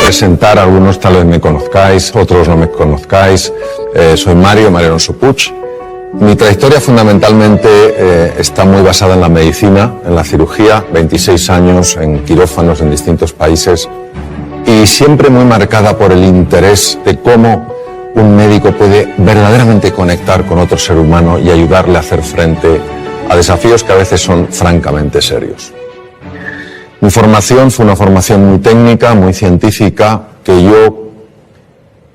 presentar, algunos tal vez me conozcáis, otros no me conozcáis. Soy Mario Alonso Puig. Mi trayectoria fundamentalmente está muy basada en la medicina, en la cirugía, 26 años en quirófanos en distintos países y siempre muy marcada por el interés de cómo un médico puede verdaderamente conectar con otro ser humano y ayudarle a hacer frente a desafíos que a veces son francamente serios. Mi formación fue una formación muy técnica, muy científica, que yo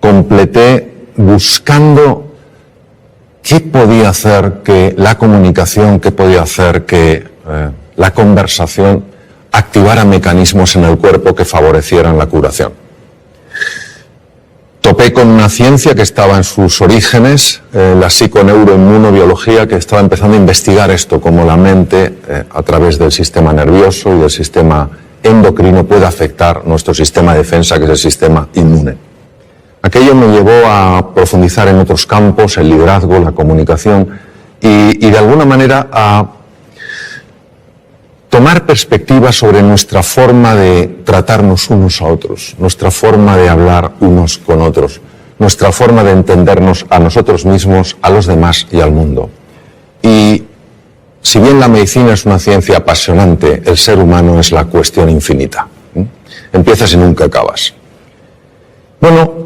completé buscando qué podía hacer que la comunicación, qué podía hacer que la conversación activara mecanismos en el cuerpo que favorecieran la curación. Topé con una ciencia que estaba en sus orígenes, la psiconeuroinmunobiología, que estaba empezando a investigar esto, cómo la mente, a través del sistema nervioso y del sistema endocrino, puede afectar nuestro sistema de defensa, que es el sistema inmune. Aquello me llevó a profundizar en otros campos, el liderazgo, la comunicación, y de alguna manera a tomar perspectiva sobre nuestra forma de tratarnos unos a otros, nuestra forma de hablar unos con otros, nuestra forma de entendernos a nosotros mismos, a los demás y al mundo. Y si bien la medicina es una ciencia apasionante, el ser humano es la cuestión infinita. Empiezas y nunca acabas. Bueno,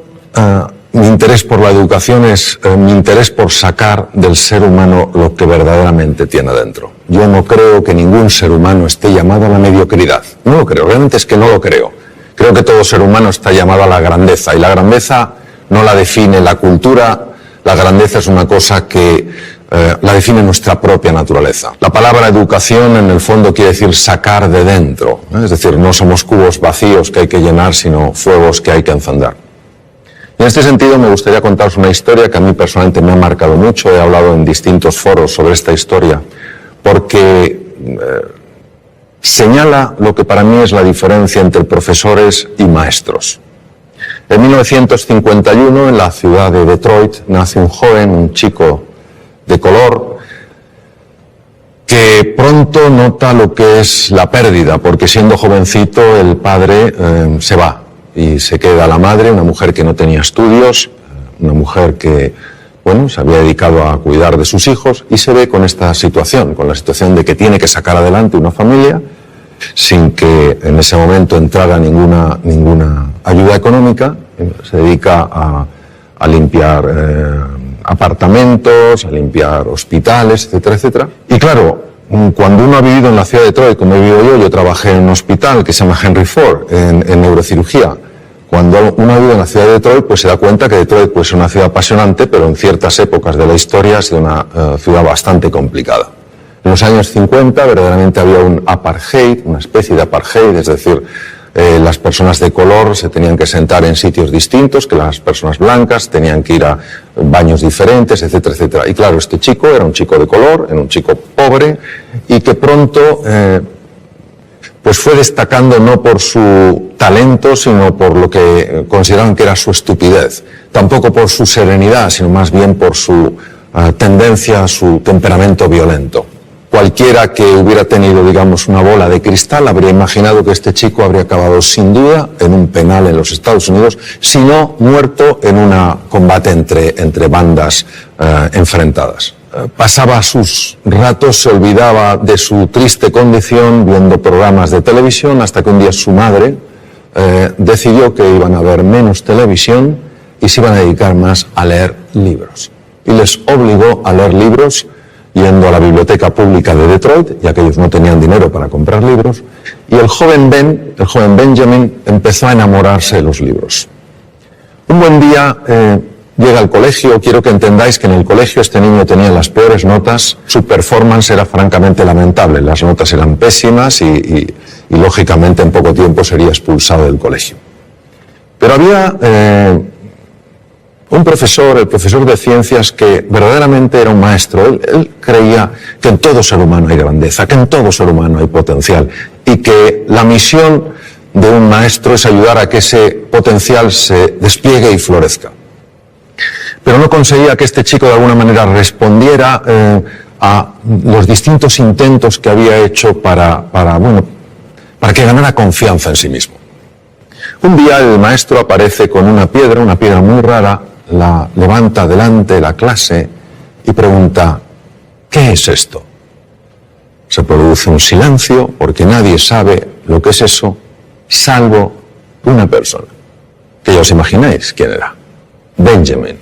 mi interés por la educación es mi interés por sacar del ser humano lo que verdaderamente tiene dentro. Yo no creo que ningún ser humano esté llamado a la mediocridad. No lo creo, realmente es que no lo creo. Creo que todo ser humano está llamado a la grandeza, y la grandeza no la define la cultura, la grandeza es una cosa que la define nuestra propia naturaleza. La palabra educación en el fondo quiere decir sacar de dentro, es decir, no somos cubos vacíos que hay que llenar, sino fuegos que hay que encender. Y en este sentido me gustaría contaros una historia que a mí personalmente me ha marcado mucho. He hablado en distintos foros sobre esta historia porque señala lo que para mí es la diferencia entre profesores y maestros. En 1951, en la ciudad de Detroit, nace un joven, un chico de color, que pronto nota lo que es la pérdida, porque siendo jovencito el padre se va. Y se queda la madre, una mujer que no tenía estudios, una mujer que, bueno, se había dedicado a cuidar de sus hijos, y se ve con esta situación, con la situación de que tiene que sacar adelante una familia sin que en ese momento entrara ninguna ayuda económica. Se dedica a limpiar apartamentos, a limpiar hospitales, etcétera, etcétera. Y claro, cuando uno ha vivido en la ciudad de Detroit, como he vivido yo trabajé en un hospital que se llama Henry Ford, en neurocirugía. Cuando uno ha vivido en la ciudad de Detroit, pues se da cuenta que Detroit pues, es una ciudad apasionante, pero en ciertas épocas de la historia ha sido una ciudad bastante complicada. En los años 50 verdaderamente había un apartheid, una especie de apartheid, es decir, las personas de color se tenían que sentar en sitios distintos que las personas blancas, tenían que ir a baños diferentes, etcétera, etcétera. Y claro, este chico era un chico de color, era un chico pobre, y que pronto pues fue destacando no por su talento, sino por lo que consideraban que era su estupidez. Tampoco por su serenidad, sino más bien por su tendencia, su temperamento violento. Cualquiera que hubiera tenido, digamos, una bola de cristal habría imaginado que este chico habría acabado sin duda en un penal en los Estados Unidos, si no muerto en un combate entre bandas enfrentadas. Pasaba sus ratos, se olvidaba de su triste condición viendo programas de televisión, hasta que un día su madre decidió que iban a ver menos televisión y se iban a dedicar más a leer libros. Y les obligó a leer libros yendo a la biblioteca pública de Detroit, ya que ellos no tenían dinero para comprar libros, y el joven Benjamin empezó a enamorarse de los libros. Un buen día llega al colegio. Quiero que entendáis que en el colegio este niño tenía las peores notas, su performance era francamente lamentable, las notas eran pésimas y lógicamente en poco tiempo sería expulsado del colegio. Pero había un profesor, el profesor de ciencias, que verdaderamente era un maestro. Él creía que en todo ser humano hay grandeza, que en todo ser humano hay potencial, y que la misión de un maestro es ayudar a que ese potencial se despliegue y florezca. Pero no conseguía que este chico de alguna manera respondiera a los distintos intentos que había hecho para que ganara confianza en sí mismo. Un día el maestro aparece con una piedra muy rara, la levanta delante de la clase y pregunta: ¿qué es esto? Se produce un silencio porque nadie sabe lo que es eso, salvo una persona, que ya os imagináis quién era: Benjamin.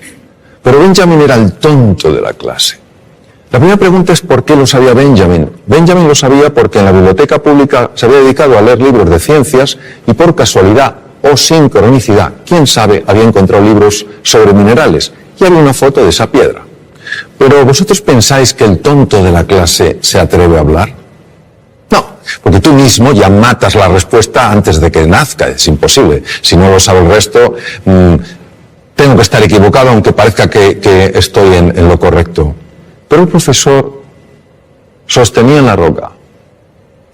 Pero Benjamin era el tonto de la clase. La primera pregunta es ¿por qué lo sabía Benjamin? Benjamin lo sabía porque en la biblioteca pública se había dedicado a leer libros de ciencias y por casualidad o sincronicidad, quién sabe, había encontrado libros sobre minerales y había una foto de esa piedra. Pero ¿vosotros pensáis que el tonto de la clase se atreve a hablar? No, porque tú mismo ya matas la respuesta antes de que nazca, es imposible. Si no lo sabe el resto, tengo que estar equivocado aunque parezca que estoy en lo correcto. Pero el profesor sostenía en la roca: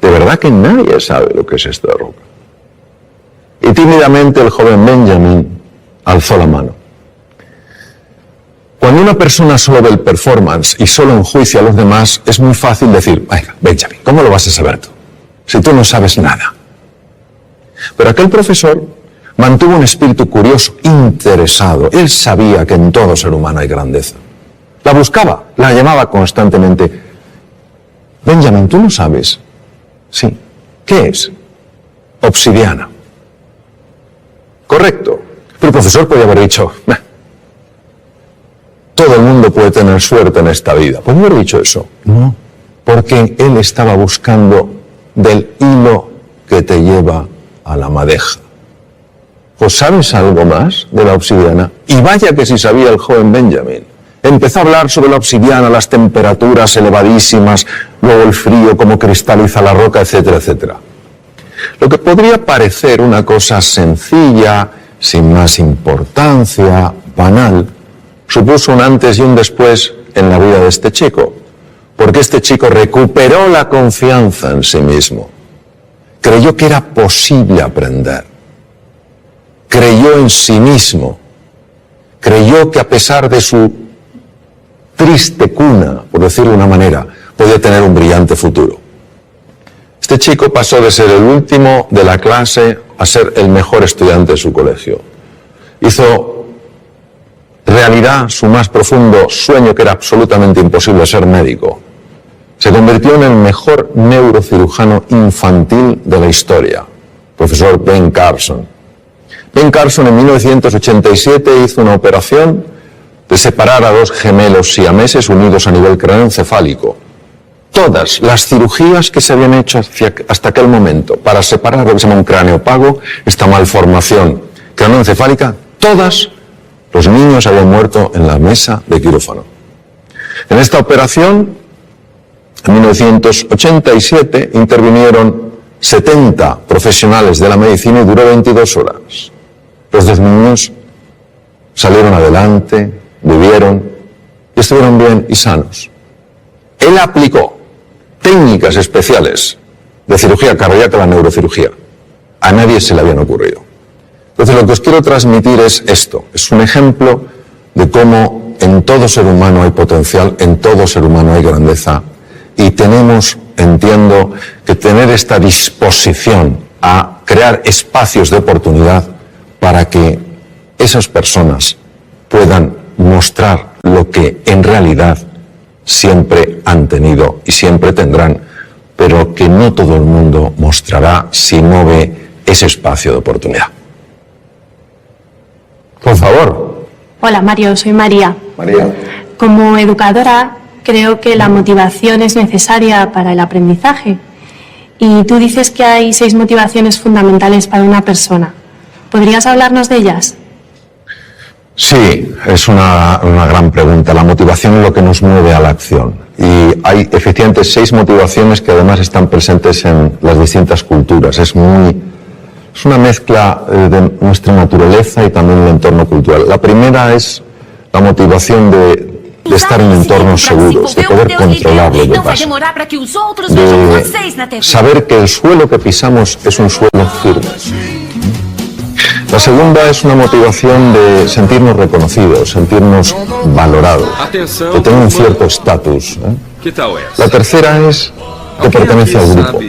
de verdad que nadie sabe lo que es esto de roca. Y tímidamente el joven Benjamin alzó la mano. Cuando una persona solo ve el performance y solo enjuicia a los demás, es muy fácil decir: venga, Benjamin, ¿cómo lo vas a saber tú? Si tú no sabes nada. Pero aquel profesor mantuvo un espíritu curioso, interesado. Él sabía que en todo ser humano hay grandeza. La buscaba, la llamaba constantemente. Benjamin, ¿tú no sabes? Sí. ¿Qué es? Obsidiana. Correcto. Pero el profesor podía haber dicho: todo el mundo puede tener suerte en esta vida. ¿Podría haber dicho eso? No. Porque él estaba buscando del hilo que te lleva a la madeja. ¿Pues sabes algo más de la obsidiana? Y vaya que sí sabía el joven Benjamin. Empezó a hablar sobre la obsidiana, las temperaturas elevadísimas, luego el frío, cómo cristaliza la roca, etcétera, etcétera. Lo que podría parecer una cosa sencilla, sin más importancia, banal, supuso un antes y un después en la vida de este chico, porque este chico recuperó la confianza en sí mismo, creyó que era posible aprender, creyó en sí mismo, creyó que a pesar de su triste cuna, por decirlo de una manera, podía tener un brillante futuro. Este chico pasó de ser el último de la clase a ser el mejor estudiante de su colegio. Hizo realidad su más profundo sueño, que era absolutamente imposible: ser médico. Se convirtió en el mejor neurocirujano infantil de la historia, profesor Ben Carson. Ben Carson en 1987 hizo una operación de separar a dos gemelos siameses unidos a nivel craneoencefálico. Todas las cirugías que se habían hecho hasta aquel momento para separar lo que se llama un cráneo pago, esta malformación craneoencefálica, todas los niños habían muerto en la mesa de quirófano. En esta operación, en 1987, intervinieron 70 profesionales de la medicina y duró 22 horas. Los dos niños salieron adelante, vivieron y estuvieron bien y sanos. Él aplicó técnicas especiales de cirugía cardíaca a la neurocirugía. A nadie se le habían ocurrido. Entonces lo que os quiero transmitir es esto. Es un ejemplo de cómo en todo ser humano hay potencial, en todo ser humano hay grandeza. Y tenemos, entiendo, que tener esta disposición a crear espacios de oportunidad para que esas personas puedan mostrar lo que en realidad siempre han tenido y siempre tendrán, pero que no todo el mundo mostrará si no ve ese espacio de oportunidad. Por favor. Hola Mario, soy María. María. Como educadora, creo que la motivación es necesaria para el aprendizaje. Y tú dices que hay 6 motivaciones fundamentales para una persona. ¿Podrías hablarnos de ellas? Sí, es una gran pregunta. La motivación es lo que nos mueve a la acción. Y hay efectivamente 6 motivaciones que además están presentes en las distintas culturas. Es una mezcla de nuestra naturaleza y también el entorno cultural. La primera es la motivación de estar en entornos seguros, de poder controlar lo que pasa, de saber que el suelo que pisamos es un suelo firme. La segunda es una motivación de sentirnos reconocidos, sentirnos valorados, de tener un cierto estatus. La tercera es que pertenece al grupo.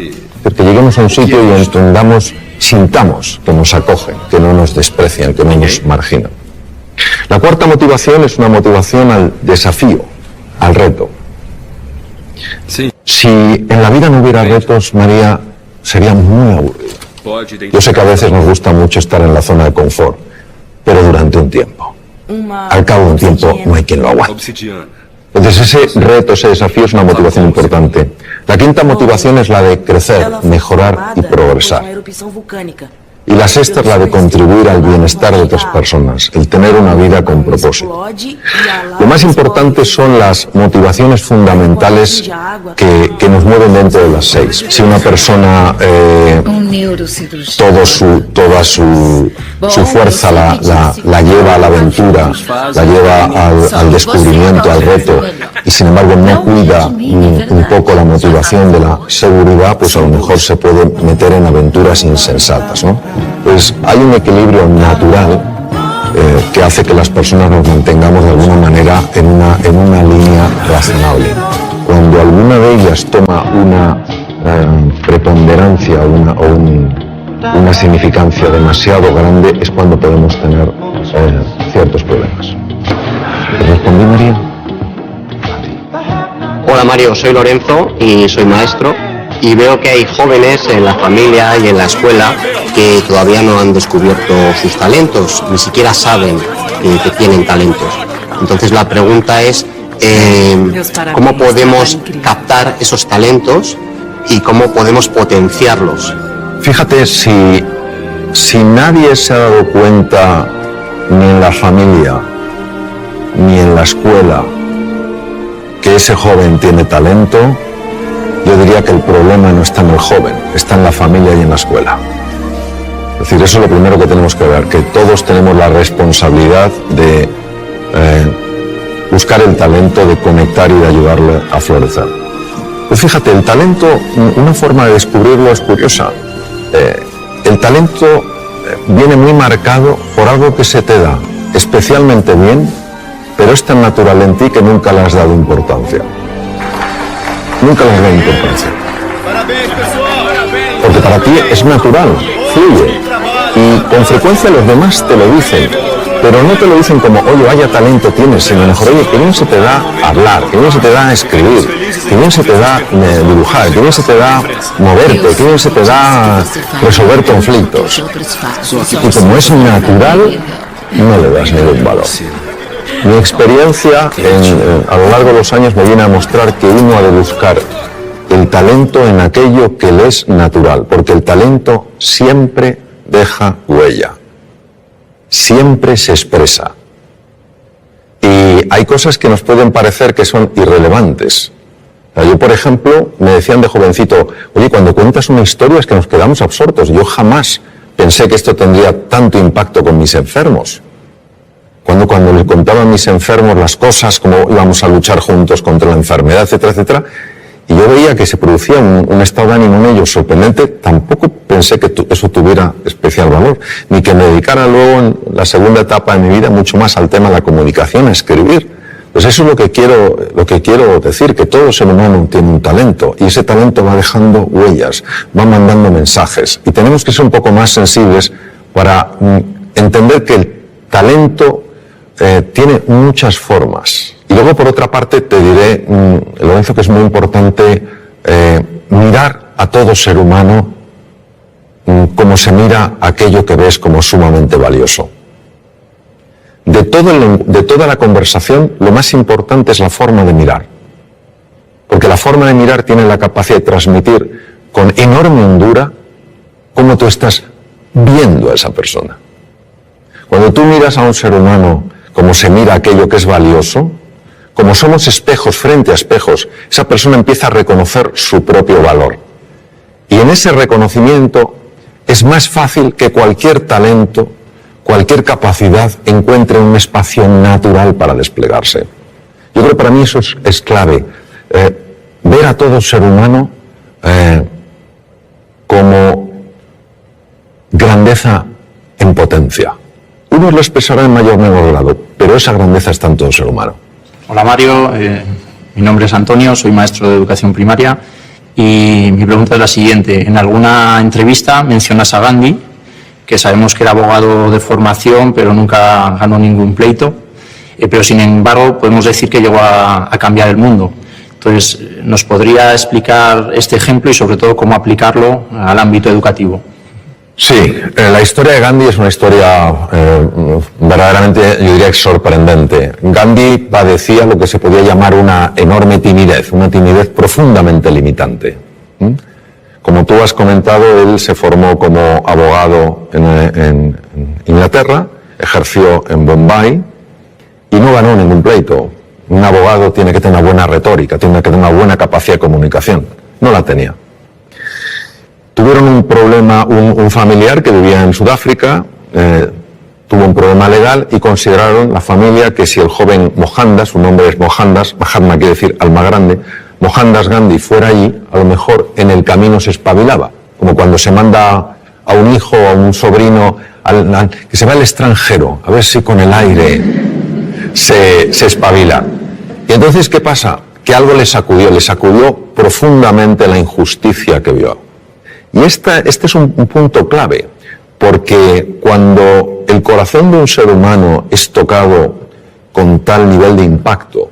Es decir, que lleguemos a un sitio y entendamos, sintamos que nos acogen, que no nos desprecian, que no nos marginan. La cuarta motivación es una motivación al desafío, al reto. Si en la vida no hubiera retos, María, sería muy aburrido. Yo sé que a veces nos gusta mucho estar en la zona de confort, pero durante un tiempo. Al cabo de un tiempo no hay quien lo aguante. Entonces ese reto, ese desafío es una motivación importante. La quinta motivación es la de crecer, mejorar y progresar. Y la sexta es la de contribuir al bienestar de otras personas, el tener una vida con propósito. Lo más importante son las motivaciones fundamentales que nos mueven dentro de las 6. Si una persona toda su fuerza la lleva a la aventura, la lleva al descubrimiento, al reto, y sin embargo no cuida un poco la motivación de la seguridad, pues a lo mejor se puede meter en aventuras insensatas, ¿no? Pues hay un equilibrio natural que hace que las personas nos mantengamos de alguna manera en una línea razonable. Cuando alguna de ellas toma una preponderancia o una significancia demasiado grande, es cuando podemos tener ciertos problemas. ¿Te respondí, María? Hola Mario, soy Lorenzo y soy maestro y veo que hay jóvenes en la familia y en la escuela que todavía no han descubierto sus talentos, ni siquiera saben que tienen talentos. Entonces la pregunta es ¿cómo podemos captar esos talentos y cómo podemos potenciarlos? Fíjate, si nadie se ha dado cuenta, ni en la familia, ni en la escuela, que ese joven tiene talento, yo diría que el problema no está en el joven, está en la familia y en la escuela. Es decir, eso es lo primero que tenemos que ver, que todos tenemos la responsabilidad de buscar el talento, de conectar y de ayudarle a florecer. Pues fíjate, el talento, una forma de descubrirlo es curiosa. El talento viene muy marcado por algo que se te da especialmente bien, pero es tan natural en ti que nunca le has dado importancia. Nunca le has dado importancia. Porque para ti es natural, fluye. Y con frecuencia los demás te lo dicen, pero no te lo dicen como, oye, vaya talento tienes, sino mejor, oye, que bien se te da hablar, que bien se te da escribir, que bien se te da dibujar, que bien se te da moverte, que bien se te da resolver conflictos. Y como es natural, no le das ningún valor. Mi experiencia a lo largo de los años me viene a mostrar que uno ha de buscar el talento en aquello que le es natural, porque el talento siempre deja huella, siempre se expresa. Y hay cosas que nos pueden parecer que son irrelevantes. Yo, por ejemplo, me decían de jovencito, oye, cuando cuentas una historia es que nos quedamos absortos. Yo jamás pensé que esto tendría tanto impacto con mis enfermos. Cuando les contaba a mis enfermos las cosas, cómo íbamos a luchar juntos contra la enfermedad, etcétera, etcétera, y yo veía que se producía un estado de ánimo en ellos sorprendente, tampoco pensé que eso tuviera especial valor, ni que me dedicara luego en la segunda etapa de mi vida mucho más al tema de la comunicación, a escribir. Pues eso es lo que quiero decir, que todo ser humano tiene un talento, y ese talento va dejando huellas, va mandando mensajes, y tenemos que ser un poco más sensibles para entender que el talento tiene muchas formas. Y luego, por otra parte, te diré, Lorenzo, que es muy importante mirar a todo ser humano como se mira aquello que ves como sumamente valioso. De toda la conversación, lo más importante es la forma de mirar. Porque la forma de mirar tiene la capacidad de transmitir con enorme hondura cómo tú estás viendo a esa persona. Cuando tú miras a un ser humano como se mira aquello que es valioso, como somos espejos frente a espejos, esa persona empieza a reconocer su propio valor. Y en ese reconocimiento es más fácil que cualquier talento, cualquier capacidad encuentre un espacio natural para desplegarse. Yo creo que para mí eso es clave. Ver a todo ser humano como grandeza en potencia. Unos lo expresarán en mayor o menor grado, pero esa grandeza está en todo ser humano. Hola Mario, mi nombre es Antonio, soy maestro de educación primaria Y mi pregunta es la siguiente. En alguna entrevista mencionas a Gandhi, que sabemos que era abogado de formación, pero nunca ganó ningún pleito, pero sin embargo podemos decir que llegó a cambiar el mundo. Entonces, ¿nos podría explicar este ejemplo y sobre todo cómo aplicarlo al ámbito educativo? Sí, la historia de Gandhi es una historia verdaderamente, yo diría, sorprendente. Gandhi padecía lo que se podía llamar una enorme timidez, una timidez profundamente limitante. Como tú has comentado, él se formó como abogado en Inglaterra, ejerció en Bombay y no ganó ningún pleito. Un abogado tiene que tener una buena retórica, tiene que tener una buena capacidad de comunicación. No la tenía. Tuvieron un problema, un familiar que vivía en Sudáfrica, tuvo un problema legal y consideraron la familia que si el joven Mohandas, su nombre es Mohandas, Mahatma quiere decir alma grande, Mohandas Gandhi fuera allí, a lo mejor en el camino se espabilaba, como cuando se manda a un hijo o a un sobrino que se va al extranjero, a ver si con el aire se espabila. Y entonces, ¿qué pasa? Que algo le sacudió profundamente la injusticia que vio. Y este es un punto clave, porque cuando el corazón de un ser humano es tocado con tal nivel de impacto,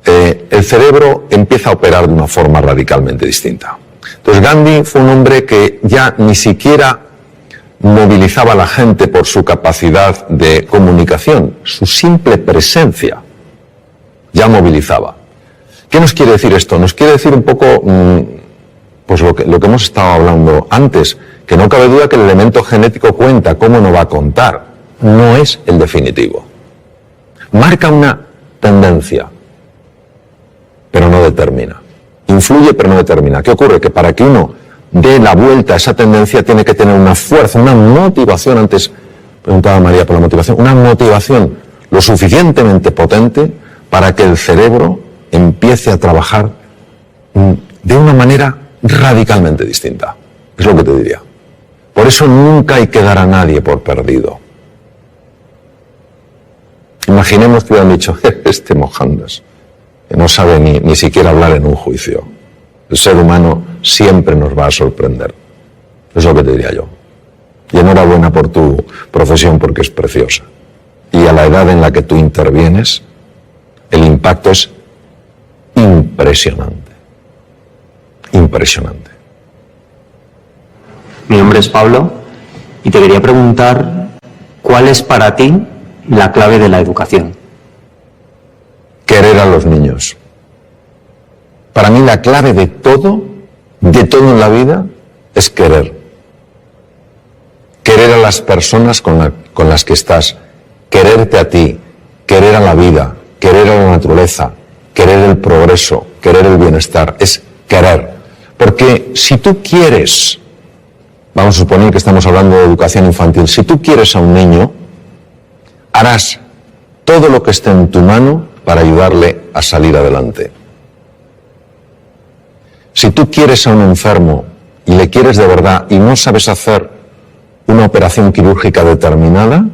el cerebro empieza a operar de una forma radicalmente distinta. Entonces Gandhi fue un hombre que ya ni siquiera movilizaba a la gente por su capacidad de comunicación, su simple presencia ya movilizaba. ¿Qué nos quiere decir esto? Nos quiere decir un poco pues lo que hemos estado hablando antes, que no cabe duda que el elemento genético cuenta, ¿cómo no va a contar? No es el definitivo. Marca una tendencia, pero no determina. Influye, pero no determina. ¿Qué ocurre? Que para que uno dé la vuelta a esa tendencia tiene que tener una fuerza, una motivación. Antes preguntaba María por la motivación. Una motivación lo suficientemente potente para que el cerebro empiece a trabajar de una manera radicalmente distinta. Es lo que te diría. Por eso nunca hay que dar a nadie por perdido. Imaginemos que hubieran dicho, este Mohandas, que no sabe ni siquiera hablar en un juicio. El ser humano siempre nos va a sorprender. Es lo que te diría yo. Y enhorabuena por tu profesión, porque es preciosa. Y a la edad en la que tú intervienes, el impacto es impresionante. Impresionante. Mi nombre es Pablo y te quería preguntar, ¿cuál es para ti la clave de la educación? Querer a los niños. Para mí la clave de todo en la vida, es querer. Querer a las personas con las que estás, quererte a ti, querer a la vida, querer a la naturaleza, querer el progreso, querer el bienestar, es querer. Porque si tú quieres, vamos a suponer que estamos hablando de educación infantil, si tú quieres a un niño, harás todo lo que esté en tu mano para ayudarle a salir adelante. Si tú quieres a un enfermo y le quieres de verdad y no sabes hacer una operación quirúrgica determinada,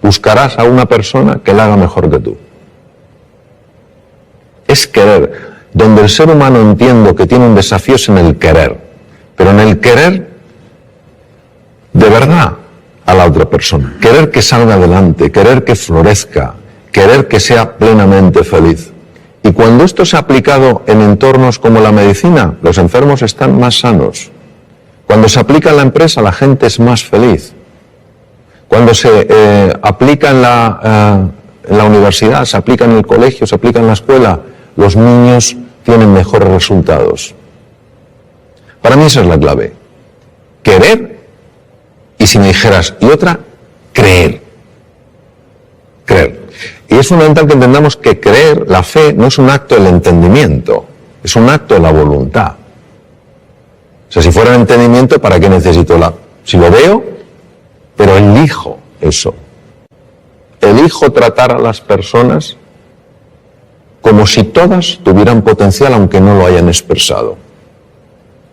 buscarás a una persona que la haga mejor que tú. Es querer. Donde el ser humano, entiendo que tiene un desafío, es en el querer. Pero en el querer de verdad a la otra persona. Querer que salga adelante, querer que florezca, querer que sea plenamente feliz. Y cuando esto se ha aplicado en entornos como la medicina, los enfermos están más sanos. Cuando se aplica en la empresa, la gente es más feliz. Cuando se aplica en la universidad, se aplica en el colegio, se aplica en la escuela, los niños tienen mejores resultados. Para mí esa es la clave. Querer, y si me dijeras, y otra, creer. Creer. Y es fundamental que entendamos que creer, la fe, no es un acto del entendimiento, es un acto de la voluntad. O sea, si fuera el entendimiento, ¿para qué necesito la...? Si lo veo, pero elijo eso. Elijo tratar a las personas como si todas tuvieran potencial, aunque no lo hayan expresado.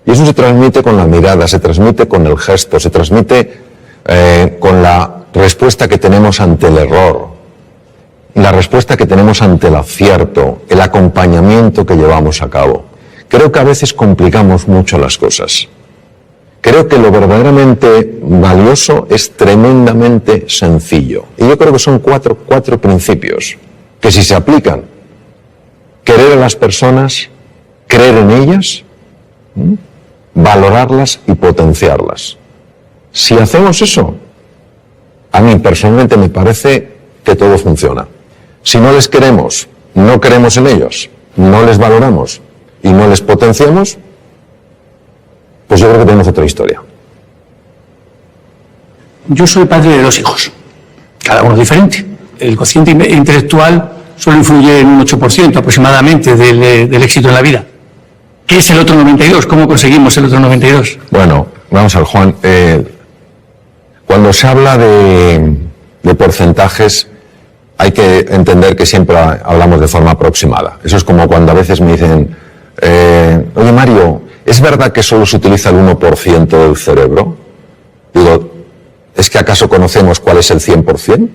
Y eso se transmite con la mirada, se transmite con el gesto, se transmite con la respuesta que tenemos ante el error, la respuesta que tenemos ante el acierto, el acompañamiento que llevamos a cabo. Creo que a veces complicamos mucho las cosas. Creo que lo verdaderamente valioso es tremendamente sencillo. Y yo creo que son cuatro principios que si se aplican, querer a las personas, creer en ellas, valorarlas y potenciarlas. Si hacemos eso, a mí personalmente me parece que todo funciona. Si no les queremos, no creemos en ellos, no les valoramos y no les potenciamos, pues yo creo que tenemos otra historia. Yo soy padre de 2 hijos, cada uno diferente. El cociente intelectual solo influye en un 8% aproximadamente del éxito en la vida. ¿Qué es el otro 92%? ¿Cómo conseguimos el otro 92%? Bueno, vamos a ver, Juan. Cuando se habla de porcentajes, hay que entender que siempre hablamos de forma aproximada. Eso es como cuando a veces me dicen, oye Mario, ¿es verdad que solo se utiliza el 1% del cerebro? Digo, ¿es que acaso conocemos cuál es el 100%?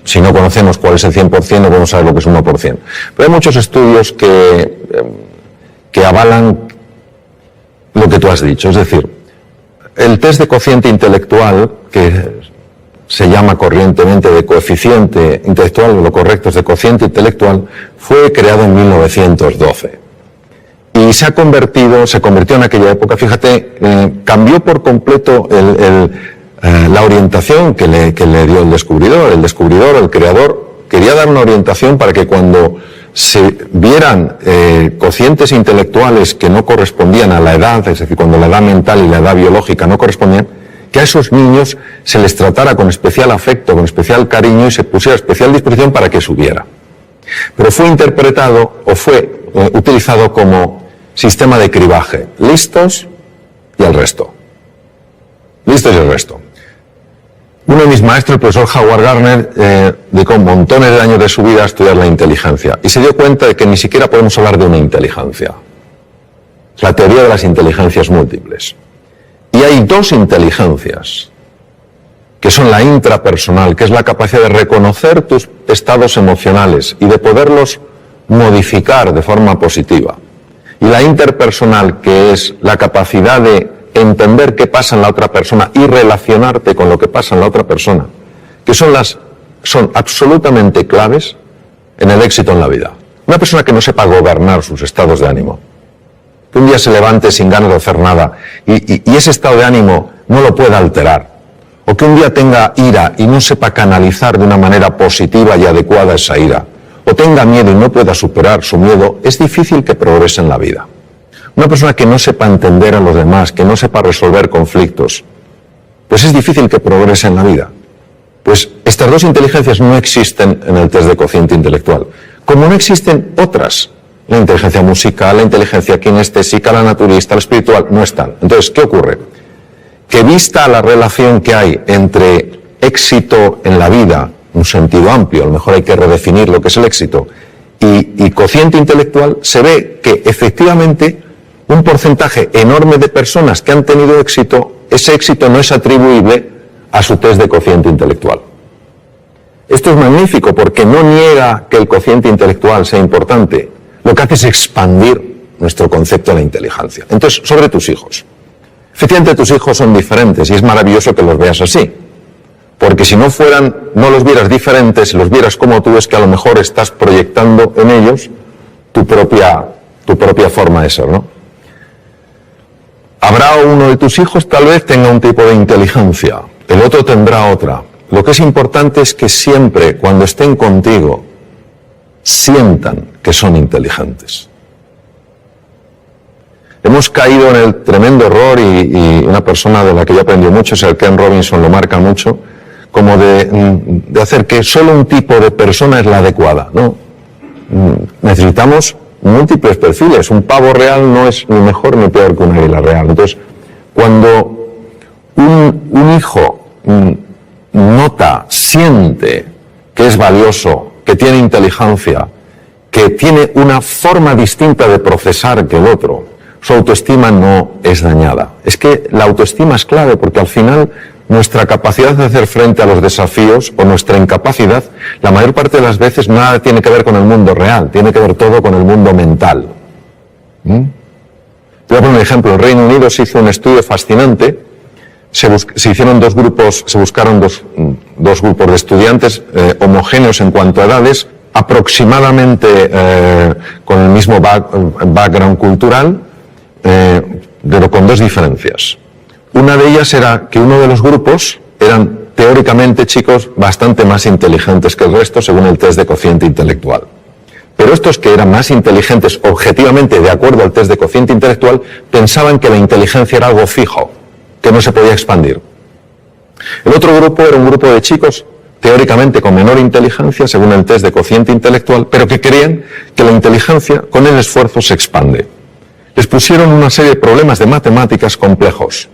Si no conocemos cuál es el 100%, no podemos saber lo que es 1%. Pero hay muchos estudios que avalan lo que tú has dicho. Es decir, el test de cociente intelectual, que se llama corrientemente de coeficiente intelectual, lo correcto es de cociente intelectual, fue creado en 1912. Y se convirtió en aquella época, fíjate, cambió por completo la orientación que le dio el descubridor. El creador, quería dar una orientación para que cuando se vieran cocientes intelectuales que no correspondían a la edad, es decir, cuando la edad mental y la edad biológica no correspondían, que a esos niños se les tratara con especial afecto, con especial cariño y se pusiera a especial disposición para que subiera. Pero fue interpretado o fue utilizado como sistema de cribaje. Listos y el resto. Listos y el resto. Uno de mis maestros, el profesor Howard Gardner, dedicó montones de años de su vida a estudiar la inteligencia y se dio cuenta de que ni siquiera podemos hablar de una inteligencia. Es la teoría de las inteligencias múltiples. Y hay 2 inteligencias, que son la intrapersonal, que es la capacidad de reconocer tus estados emocionales y de poderlos modificar de forma positiva. Y la interpersonal, que es la capacidad de entender qué pasa en la otra persona y relacionarte con lo que pasa en la otra persona, que son absolutamente claves en el éxito en la vida. Una persona que no sepa gobernar sus estados de ánimo, que un día se levante sin ganas de hacer nada y ese estado de ánimo no lo pueda alterar, o que un día tenga ira y no sepa canalizar de una manera positiva y adecuada esa ira, o tenga miedo y no pueda superar su miedo, es difícil que progrese en la vida. Una persona que no sepa entender a los demás, que no sepa resolver conflictos, pues es difícil que progrese en la vida. Pues estas 2 inteligencias no existen en el test de cociente intelectual, como no existen otras. La inteligencia musical, la inteligencia kinestésica, la naturalista, la espiritual, no están. Entonces, ¿qué ocurre? Que vista la relación que hay entre éxito en la vida, un sentido amplio, a lo mejor hay que redefinir lo que es el éxito, y cociente intelectual, se ve que efectivamente un porcentaje enorme de personas que han tenido éxito, ese éxito no es atribuible a su test de cociente intelectual. Esto es magnífico porque no niega que el cociente intelectual sea importante, lo que hace es expandir nuestro concepto de la inteligencia. Entonces, sobre tus hijos. Efectivamente, tus hijos son diferentes y es maravilloso que los veas así. Porque si no los vieras diferentes, si los vieras como tú, es que a lo mejor estás proyectando en ellos tu propia forma de ser, ¿no? Habrá uno de tus hijos, tal vez tenga un tipo de inteligencia, el otro tendrá otra. Lo que es importante es que siempre, cuando estén contigo, sientan que son inteligentes. Hemos caído en el tremendo error, y una persona de la que yo aprendí mucho, es el Ken Robinson, lo marca mucho, como de hacer que solo un tipo de persona es la adecuada. No, necesitamos múltiples perfiles. Un pavo real no es ni mejor ni peor que una águila real. Entonces, cuando un hijo nota, siente que es valioso, que tiene inteligencia, que tiene una forma distinta de procesar que el otro, su autoestima no es dañada. Es que la autoestima es clave porque al final nuestra capacidad de hacer frente a los desafíos o nuestra incapacidad, la mayor parte de las veces nada tiene que ver con el mundo real, tiene que ver todo con el mundo mental. Te voy a poner un ejemplo. En Reino Unido se hizo un estudio fascinante. Se hicieron dos grupos, se buscaron dos grupos de estudiantes homogéneos en cuanto a edades, aproximadamente con el mismo background cultural, pero con dos diferencias. Una de ellas era que uno de los grupos eran teóricamente chicos bastante más inteligentes que el resto según el test de cociente intelectual. Pero estos que eran más inteligentes objetivamente de acuerdo al test de cociente intelectual pensaban que la inteligencia era algo fijo, que no se podía expandir. El otro grupo era un grupo de chicos teóricamente con menor inteligencia según el test de cociente intelectual, pero que creían que la inteligencia con el esfuerzo se expande. Les pusieron una serie de problemas de matemáticas complejos.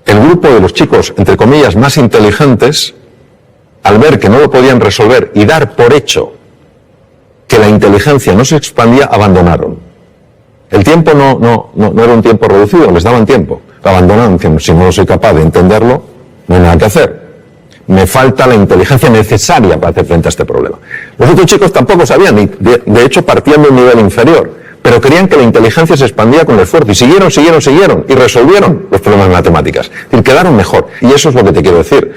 El grupo de los chicos, entre comillas, más inteligentes, al ver que no lo podían resolver y dar por hecho que la inteligencia no se expandía, abandonaron. El tiempo no era un tiempo reducido, les daban tiempo. Abandonaron, diciendo, si no soy capaz de entenderlo, no hay nada que hacer. Me falta la inteligencia necesaria para hacer frente a este problema. Los otros chicos tampoco sabían, y de hecho partían de un nivel inferior, pero creían que la inteligencia se expandía con el esfuerzo, y siguieron, y resolvieron los problemas de matemáticas. Es decir, quedaron mejor. Y eso es lo que te quiero decir,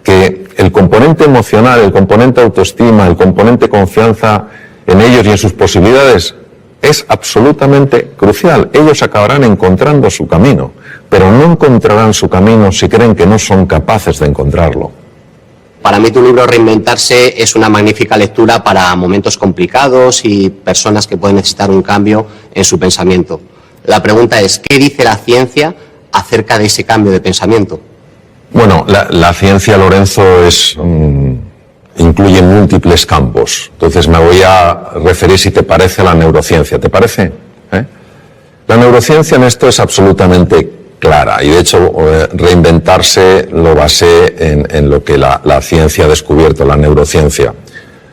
que el componente emocional, el componente autoestima, el componente confianza en ellos y en sus posibilidades es absolutamente crucial. Ellos acabarán encontrando su camino, pero no encontrarán su camino si creen que no son capaces de encontrarlo. Para mí tu libro Reinventarse es una magnífica lectura para momentos complicados y personas que pueden necesitar un cambio en su pensamiento. La pregunta es, ¿qué dice la ciencia acerca de ese cambio de pensamiento? Bueno, la ciencia, Lorenzo, incluye múltiples campos. Entonces me voy a referir, si te parece, a la neurociencia. ¿Te parece? La neurociencia en esto es absolutamente clara, y de hecho Reinventarse lo basé en lo que la ciencia ha descubierto, la neurociencia.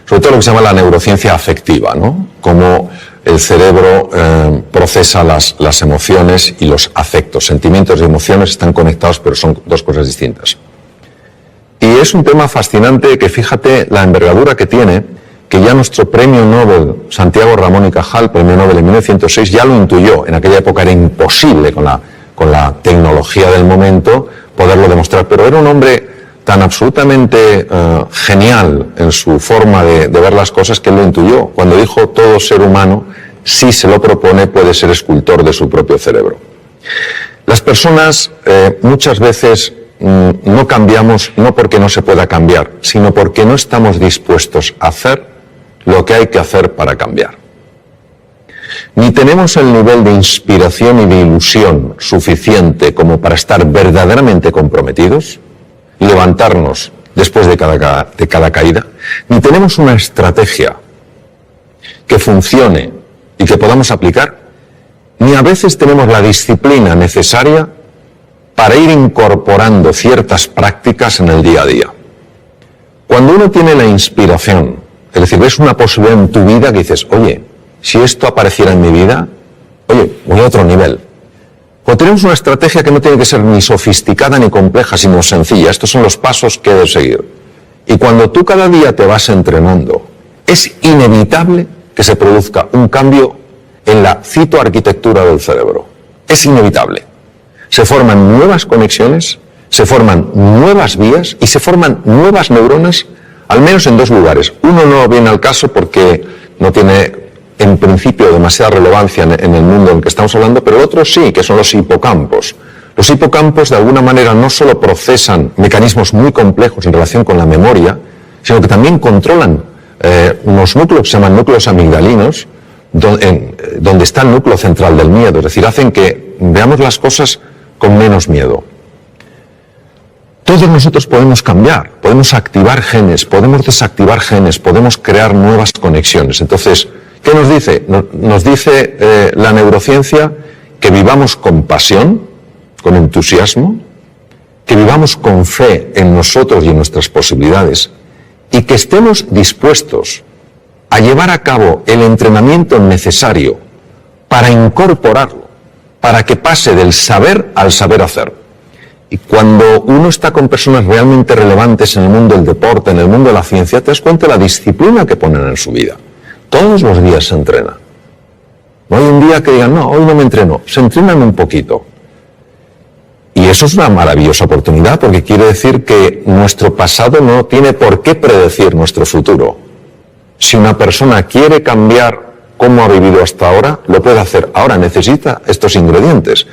Sobre todo lo que se llama la neurociencia afectiva, ¿no? Cómo el cerebro procesa las emociones y los afectos. Sentimientos y emociones están conectados, pero son dos cosas distintas. Y es un tema fascinante que, fíjate la envergadura que tiene, que ya nuestro premio Nobel, Santiago Ramón y Cajal, premio Nobel en 1906, ya lo intuyó. En aquella época era imposible con la tecnología del momento poderlo demostrar, pero era un hombre tan absolutamente genial en su forma de ver las cosas que él lo intuyó, cuando dijo: todo ser humano, si se lo propone, puede ser escultor de su propio cerebro. Las personas muchas veces no cambiamos no porque no se pueda cambiar, sino porque no estamos dispuestos a hacer lo que hay que hacer para cambiar. Ni tenemos el nivel de inspiración y de ilusión suficiente como para estar verdaderamente comprometidos y levantarnos después de cada caída, ni tenemos una estrategia que funcione y que podamos aplicar, ni a veces tenemos la disciplina necesaria para ir incorporando ciertas prácticas en el día a día. Cuando uno tiene la inspiración, es decir, ves una posibilidad en tu vida que dices: oye, si esto apareciera en mi vida, oye, voy a otro nivel. Cuando tenemos una estrategia que no tiene que ser ni sofisticada ni compleja, sino sencilla, estos son los pasos que debes seguir. Y cuando tú cada día te vas entrenando, es inevitable que se produzca un cambio en la citoarquitectura del cerebro. Es inevitable. Se forman nuevas conexiones, se forman nuevas vías y se forman nuevas neuronas, al menos en dos lugares. Uno no viene al caso porque no tiene en principio demasiada relevancia en el mundo en el que estamos hablando, pero otros sí, que son los hipocampos. Los hipocampos de alguna manera no solo procesan mecanismos muy complejos en relación con la memoria, sino que también controlan unos núcleos que se llaman núcleos amigdalinos, donde está el núcleo central del miedo, es decir, hacen que veamos las cosas con menos miedo. Todos nosotros podemos cambiar, podemos activar genes, podemos desactivar genes, podemos crear nuevas conexiones. Entonces, ¿qué nos dice? Nos dice la neurociencia que vivamos con pasión, con entusiasmo, que vivamos con fe en nosotros y en nuestras posibilidades, y que estemos dispuestos a llevar a cabo el entrenamiento necesario para incorporarlo, para que pase del saber al saber hacer. Y cuando uno está con personas realmente relevantes en el mundo del deporte, en el mundo de la ciencia, te das cuenta de la disciplina que ponen en su vida. Todos los días se entrena. No hay un día que digan, no, hoy no me entreno, se entrenan un poquito. Y eso es una maravillosa oportunidad porque quiere decir que nuestro pasado no tiene por qué predecir nuestro futuro. Si una persona quiere cambiar cómo ha vivido hasta ahora, lo puede hacer. Ahora necesita estos ingredientes.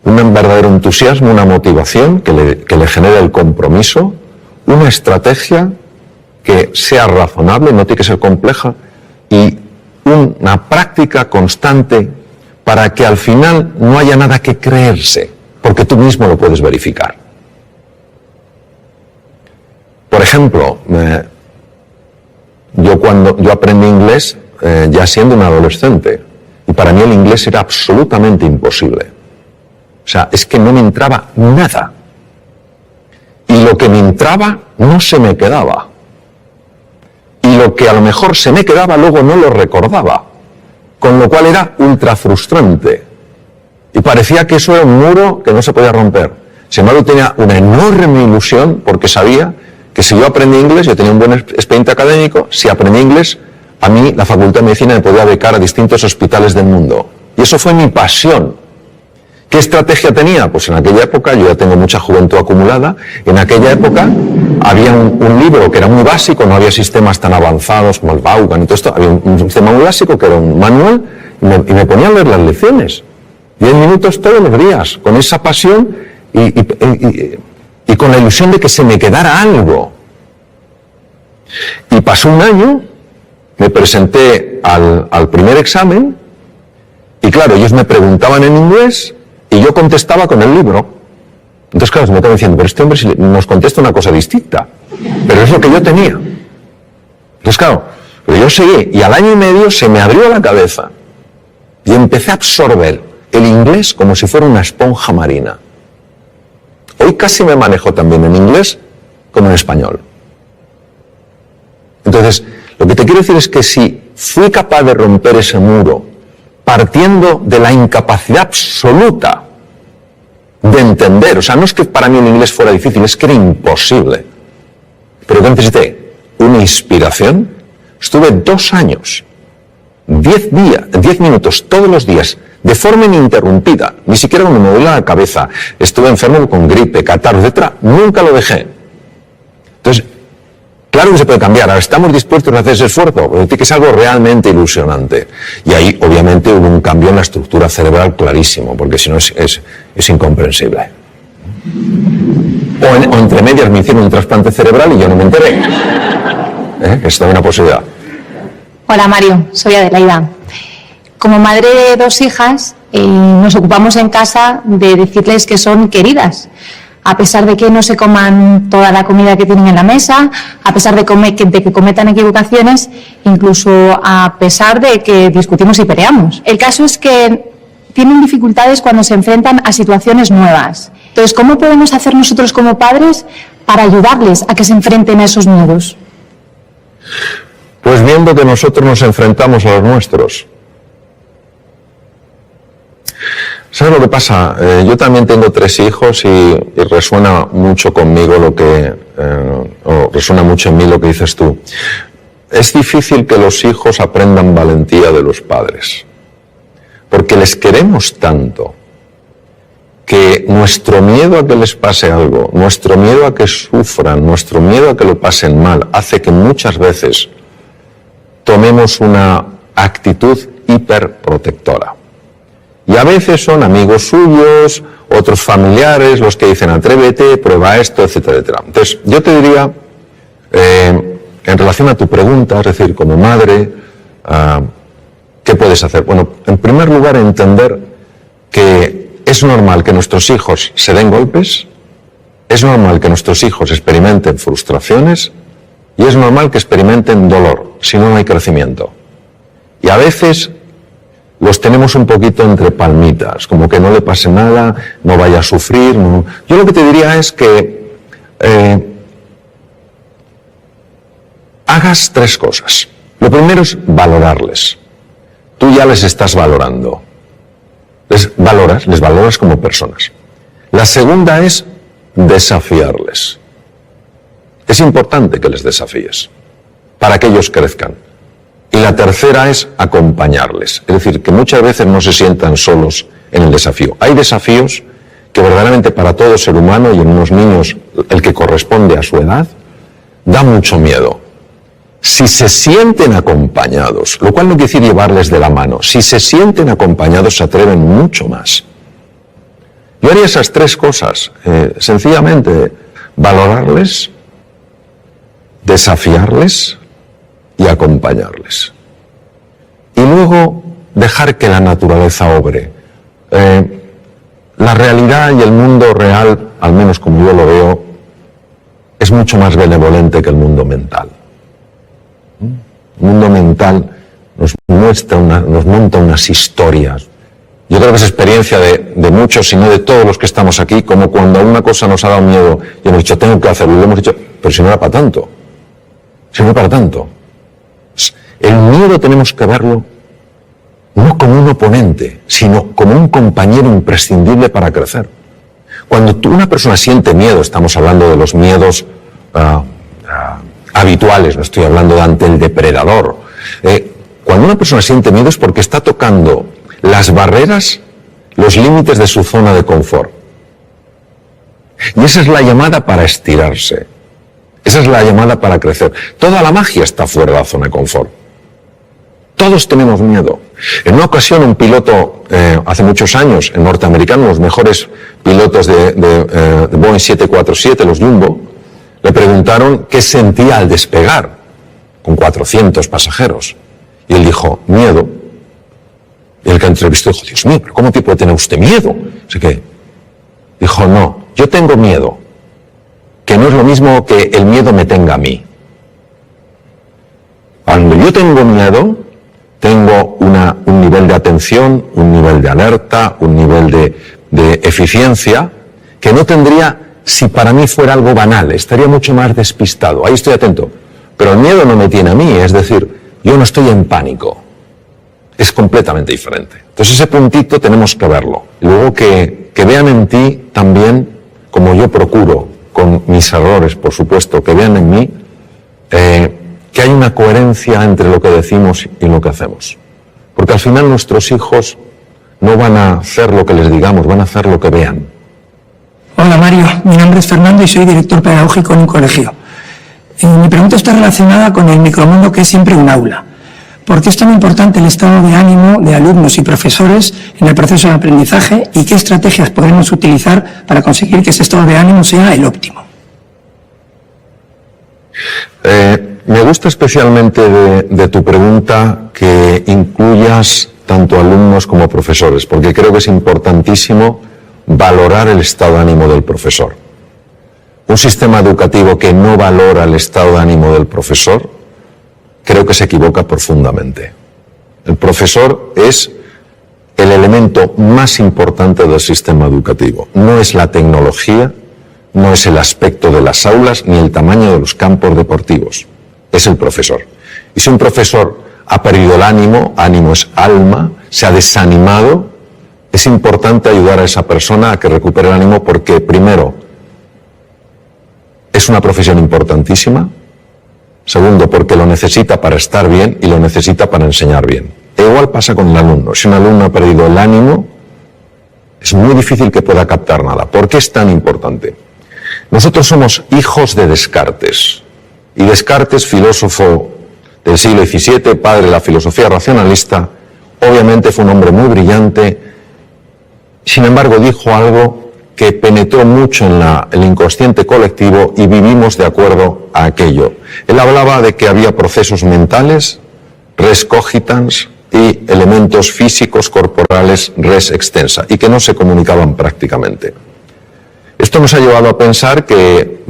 Un verdadero entusiasmo, una motivación que le genere el compromiso, una estrategia que sea razonable, no tiene que ser compleja, y una práctica constante para que al final no haya nada que creerse, porque tú mismo lo puedes verificar. Por ejemplo, yo aprendí inglés ya siendo un adolescente, y para mí el inglés era absolutamente imposible. O sea, es que no me entraba nada. Y lo que me entraba no se me quedaba. Y lo que a lo mejor se me quedaba luego no lo recordaba. Con lo cual era ultra frustrante. Y parecía que eso era un muro que no se podía romper. Sin embargo, tenía una enorme ilusión porque sabía que si yo aprendí inglés, yo tenía un buen expediente académico, si aprendí inglés, a mí la Facultad de Medicina me podía becar a distintos hospitales del mundo. Y eso fue mi pasión. ¿Qué estrategia tenía? Pues en aquella época, yo ya tengo mucha juventud acumulada, en aquella época había un libro que era muy básico, no había sistemas tan avanzados como el Vaughan y todo esto, había un sistema muy básico que era un manual y me ponía a leer las lecciones. 10 minutos todos los días, con esa pasión y con la ilusión de que se me quedara algo. Y pasó un año, me presenté al primer examen y claro, ellos me preguntaban en inglés y yo contestaba con el libro. Entonces claro, se me estaba diciendo, pero este hombre si nos contesta una cosa distinta, pero es lo que yo tenía. Entonces claro, pero yo seguí y al año y medio se me abrió la cabeza y empecé a absorber el inglés como si fuera una esponja marina. Hoy casi me manejo también en inglés como en español. Entonces, lo que te quiero decir es que si fui capaz de romper ese muro partiendo de la incapacidad absoluta de entender, o sea, no es que para mí el inglés fuera difícil, es que era imposible. Pero que necesité una inspiración. Estuve 2 años, 10 minutos todos los días, de forma ininterrumpida, ni siquiera cuando me duele la cabeza, estuve enfermo con gripe, catarro, etc., nunca lo dejé. Entonces, claro que se puede cambiar, ahora estamos dispuestos a hacer ese esfuerzo, porque tiene que ser algo realmente ilusionante. Y ahí, obviamente, hubo un cambio en la estructura cerebral clarísimo, porque si no es incomprensible. O entre medias me hicieron un trasplante cerebral y yo no me enteré. Es toda una posibilidad. Hola Mario, soy Adelaida. Como madre de 2 hijas, nos ocupamos en casa de decirles que son queridas, a pesar de que no se coman toda la comida que tienen en la mesa, a pesar de que cometan equivocaciones, incluso a pesar de que discutimos y peleamos. El caso es que tienen dificultades cuando se enfrentan a situaciones nuevas. Entonces, ¿cómo podemos hacer nosotros como padres para ayudarles a que se enfrenten a esos miedos? Pues viendo que nosotros nos enfrentamos a los nuestros. ¿Sabes lo que pasa? Yo también tengo 3 hijos y resuena mucho conmigo o resuena mucho en mí lo que dices tú. Es difícil que los hijos aprendan valentía de los padres, porque les queremos tanto que nuestro miedo a que les pase algo, nuestro miedo a que sufran, nuestro miedo a que lo pasen mal, hace que muchas veces tomemos una actitud hiperprotectora. Y a veces son amigos suyos, otros familiares, los que dicen atrévete, prueba esto, etcétera, etcétera. Entonces, yo te diría, en relación a tu pregunta, es decir, como madre, ¿qué puedes hacer? Bueno, en primer lugar, entender que es normal que nuestros hijos se den golpes, es normal que nuestros hijos experimenten frustraciones y es normal que experimenten dolor, si no, no hay crecimiento. Y a veces los tenemos un poquito entre palmitas, como que no le pase nada, no vaya a sufrir. No. Yo lo que te diría es que hagas 3 cosas. Lo primero es valorarles. Tú ya les estás valorando. Les valoras como personas. La segunda es desafiarles. Es importante que les desafíes para que ellos crezcan. Y la tercera es acompañarles. Es decir, que muchas veces no se sientan solos en el desafío. Hay desafíos que verdaderamente para todo ser humano, y en unos niños el que corresponde a su edad, da mucho miedo. Si se sienten acompañados, lo cual no quiere decir llevarles de la mano, si se sienten acompañados se atreven mucho más. Yo haría esas tres cosas, sencillamente valorarles, desafiarles y acompañarles. Y luego dejar que la naturaleza obre. La realidad y el mundo real, al menos como yo lo veo, es mucho más benevolente que el mundo mental. El mundo mental nos monta unas historias. Yo creo que es experiencia de muchos, si no de todos los que estamos aquí, como cuando una cosa nos ha dado miedo y hemos dicho, tengo que hacerlo, y hemos dicho, pero si no era para tanto. Si no era para tanto. El miedo tenemos que verlo no como un oponente, sino como un compañero imprescindible para crecer. Cuando una persona siente miedo, estamos hablando de los miedos habituales, no estoy hablando de ante el depredador. Cuando una persona siente miedo es porque está tocando las barreras, los límites de su zona de confort. Y esa es la llamada para estirarse. Esa es la llamada para crecer. Toda la magia está fuera de la zona de confort. Todos tenemos miedo. En una ocasión un piloto, hace muchos años, en norteamericano, los mejores pilotos de Boeing 747, los Jumbo, le preguntaron qué sentía al despegar con 400 pasajeros. Y él dijo, miedo. Y el que entrevistó dijo, Dios mío, ¿pero cómo te puede tener usted miedo? Así que dijo, no, yo tengo miedo, que no es lo mismo que el miedo me tenga a mí. Cuando yo tengo miedo, tengo un nivel de atención, un nivel de alerta, un nivel de eficiencia que no tendría si para mí fuera algo banal, estaría mucho más despistado. Ahí estoy atento. Pero el miedo no me tiene a mí, es decir, yo no estoy en pánico. Es completamente diferente. Entonces ese puntito tenemos que verlo. Luego que vean en ti también, como yo procuro, con mis errores, por supuesto, que vean en mí que hay una coherencia entre lo que decimos y lo que hacemos. Porque al final nuestros hijos no van a hacer lo que les digamos, van a hacer lo que vean. Hola Mario, mi nombre es Fernando y soy director pedagógico en un colegio. Mi pregunta está relacionada con el micromundo que es siempre un aula. ¿Por qué es tan importante el estado de ánimo de alumnos y profesores en el proceso de aprendizaje y qué estrategias podemos utilizar para conseguir que ese estado de ánimo sea el óptimo? Me gusta especialmente de tu pregunta que incluyas tanto alumnos como profesores, porque creo que es importantísimo valorar el estado de ánimo del profesor. Un sistema educativo que no valora el estado de ánimo del profesor, creo que se equivoca profundamente. El profesor es el elemento más importante del sistema educativo. No es la tecnología, no es el aspecto de las aulas, ni el tamaño de los campos deportivos. Es el profesor. Y si un profesor ha perdido el ánimo, ánimo es alma, se ha desanimado, es importante ayudar a esa persona a que recupere el ánimo porque, primero, es una profesión importantísima. Segundo, porque lo necesita para estar bien y lo necesita para enseñar bien. E igual pasa con el alumno. Si un alumno ha perdido el ánimo, es muy difícil que pueda captar nada. ¿Por qué es tan importante? Nosotros somos hijos de Descartes. Y Descartes, filósofo del siglo XVII, padre de la filosofía racionalista, obviamente fue un hombre muy brillante. Sin embargo, dijo algo que penetró mucho en el inconsciente colectivo y vivimos de acuerdo a aquello. Él hablaba de que había procesos mentales, res cogitans, y elementos físicos corporales, res extensa, y que no se comunicaban prácticamente. Esto nos ha llevado a pensar que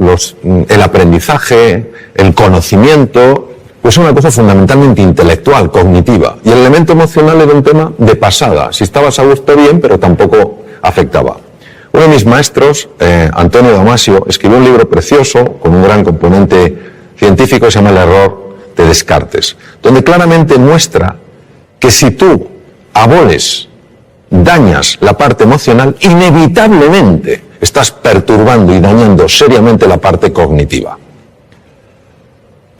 el aprendizaje, el conocimiento, pues es una cosa fundamentalmente intelectual, cognitiva, y el elemento emocional era un tema de pasada. Si estabas a gusto bien, pero tampoco afectaba. Uno de mis maestros, Antonio Damasio, escribió un libro precioso con un gran componente científico que se llama El error de Descartes, donde claramente muestra que si tú aboles, dañas la parte emocional, inevitablemente estás perturbando y dañando seriamente la parte cognitiva.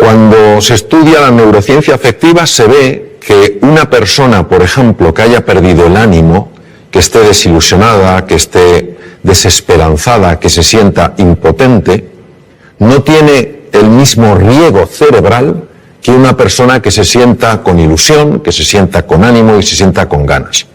Cuando se estudia la neurociencia afectiva se ve que una persona, por ejemplo, que haya perdido el ánimo, que esté desilusionada, que esté desesperanzada, que se sienta impotente, no tiene el mismo riego cerebral que una persona que se sienta con ilusión, que se sienta con ánimo y se sienta con ganas.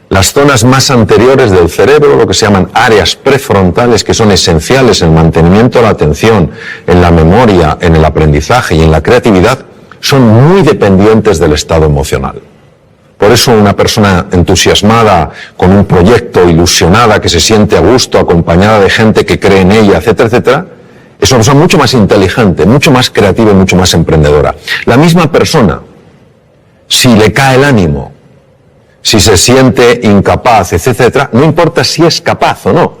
Las zonas más anteriores del cerebro, lo que se llaman áreas prefrontales, que son esenciales en el mantenimiento de la atención, en la memoria, en el aprendizaje y en la creatividad, son muy dependientes del estado emocional. Por eso una persona entusiasmada con un proyecto, ilusionada, que se siente a gusto, acompañada de gente que cree en ella, etcétera, etcétera, es una persona mucho más inteligente, mucho más creativa y mucho más emprendedora. La misma persona, si le cae el ánimo, si se siente incapaz, etcétera, no importa si es capaz o no,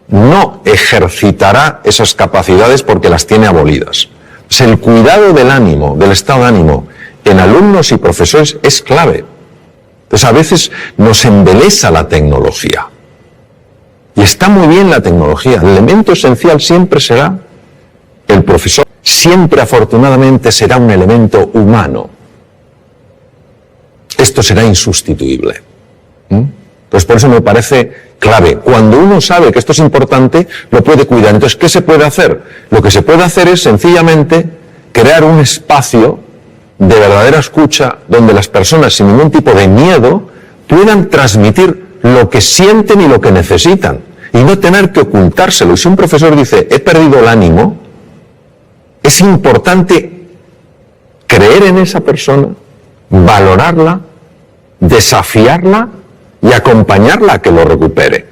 no ejercitará esas capacidades porque las tiene abolidas. Pues el cuidado del ánimo, del estado de ánimo, en alumnos y profesores es clave. Entonces a veces nos embelesa la tecnología. Y está muy bien la tecnología. El elemento esencial siempre será el profesor. Siempre, afortunadamente, será un elemento humano. Esto será insustituible. Entonces, por eso me parece clave. Cuando uno sabe que esto es importante, lo puede cuidar. Entonces, ¿qué se puede hacer? Lo que se puede hacer es, sencillamente, crear un espacio de verdadera escucha donde las personas, sin ningún tipo de miedo, puedan transmitir lo que sienten y lo que necesitan, y no tener que ocultárselo. Y si un profesor dice, he perdido el ánimo, es importante creer en esa persona, valorarla, desafiarla y acompañarla a que lo recupere.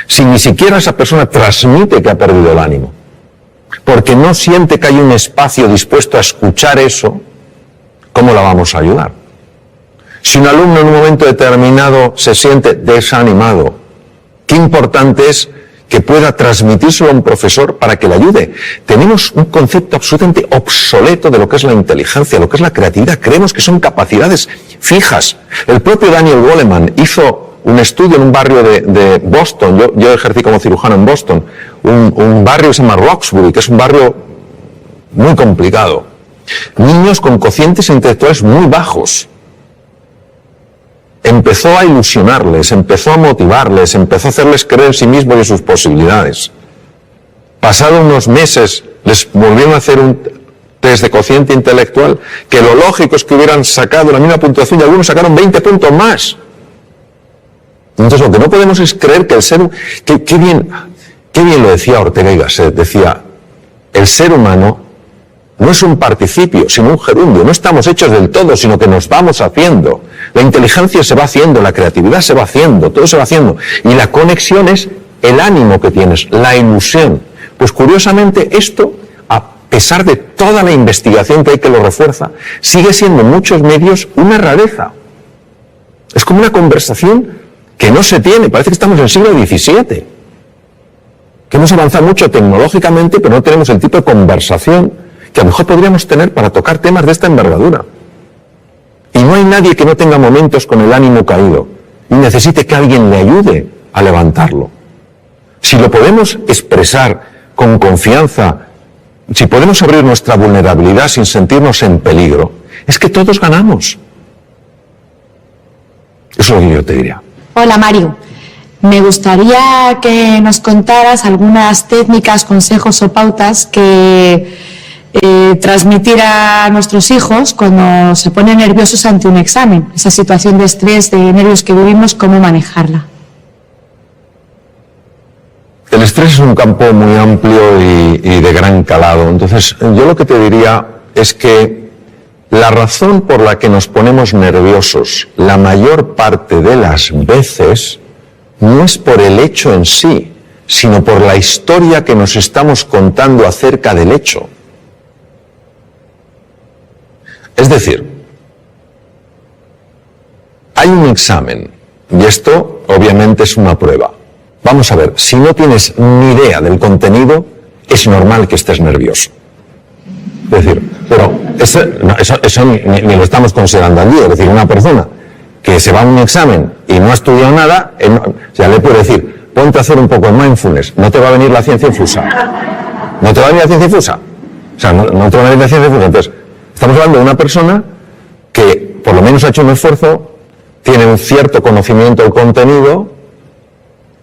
Si ni siquiera esa persona transmite que ha perdido el ánimo, porque no siente que hay un espacio dispuesto a escuchar eso, ¿cómo la vamos a ayudar? Si un alumno en un momento determinado se siente desanimado, qué importante es que pueda transmitírselo a un profesor para que le ayude. Tenemos un concepto absolutamente obsoleto de lo que es la inteligencia, lo que es la creatividad. Creemos que son capacidades fijas. El propio Daniel Goleman hizo un estudio en un barrio de Boston. Yo ejercí como cirujano en Boston. Un barrio que se llama Roxbury, que es un barrio muy complicado. Niños con cocientes intelectuales muy bajos. Empezó a ilusionarles, empezó a motivarles, empezó a hacerles creer en sí mismos y en sus posibilidades. Pasados unos meses les volvieron a hacer un test de cociente intelectual, que lo lógico es que hubieran sacado la misma puntuación y algunos sacaron 20 puntos más. Entonces lo que no podemos es creer que el ser humano, qué bien lo decía Ortega y Gasset, decía, el ser humano no es un participio, sino un gerundio. No estamos hechos del todo, sino que nos vamos haciendo. La inteligencia se va haciendo, la creatividad se va haciendo, todo se va haciendo. Y la conexión es el ánimo que tienes, la ilusión. Pues curiosamente esto, a pesar de toda la investigación que hay que lo refuerza, sigue siendo en muchos medios una rareza. Es como una conversación que no se tiene. Parece que estamos en el siglo XVII. Que hemos avanzado mucho tecnológicamente, pero no tenemos el tipo de conversación que a lo mejor podríamos tener para tocar temas de esta envergadura. Y no hay nadie que no tenga momentos con el ánimo caído y necesite que alguien le ayude a levantarlo. Si lo podemos expresar con confianza, si podemos abrir nuestra vulnerabilidad sin sentirnos en peligro, es que todos ganamos. Eso es lo que yo te diría. Hola, Mario. Me gustaría que nos contaras algunas técnicas, consejos o pautas que transmitir a nuestros hijos cuando se ponen nerviosos ante un examen, esa situación de estrés, de nervios que vivimos, cómo manejarla. El estrés es un campo muy amplio y de gran calado. Entonces, yo lo que te diría es que la razón por la que nos ponemos nerviosos la mayor parte de las veces no es por el hecho en sí, sino por la historia que nos estamos contando acerca del hecho. Es decir, hay un examen y esto obviamente es una prueba. Vamos a ver, si no tienes ni idea del contenido, es normal que estés nervioso. Es decir, pero eso ni lo estamos considerando allí. Es decir, una persona que se va a un examen y no ha estudiado nada, ya le puede decir, ponte a hacer un poco de mindfulness, no te va a venir la ciencia infusa. No te va a venir la ciencia infusa. O sea, no tengo una meditación de función. Entonces, estamos hablando de una persona que por lo menos ha hecho un esfuerzo, tiene un cierto conocimiento del contenido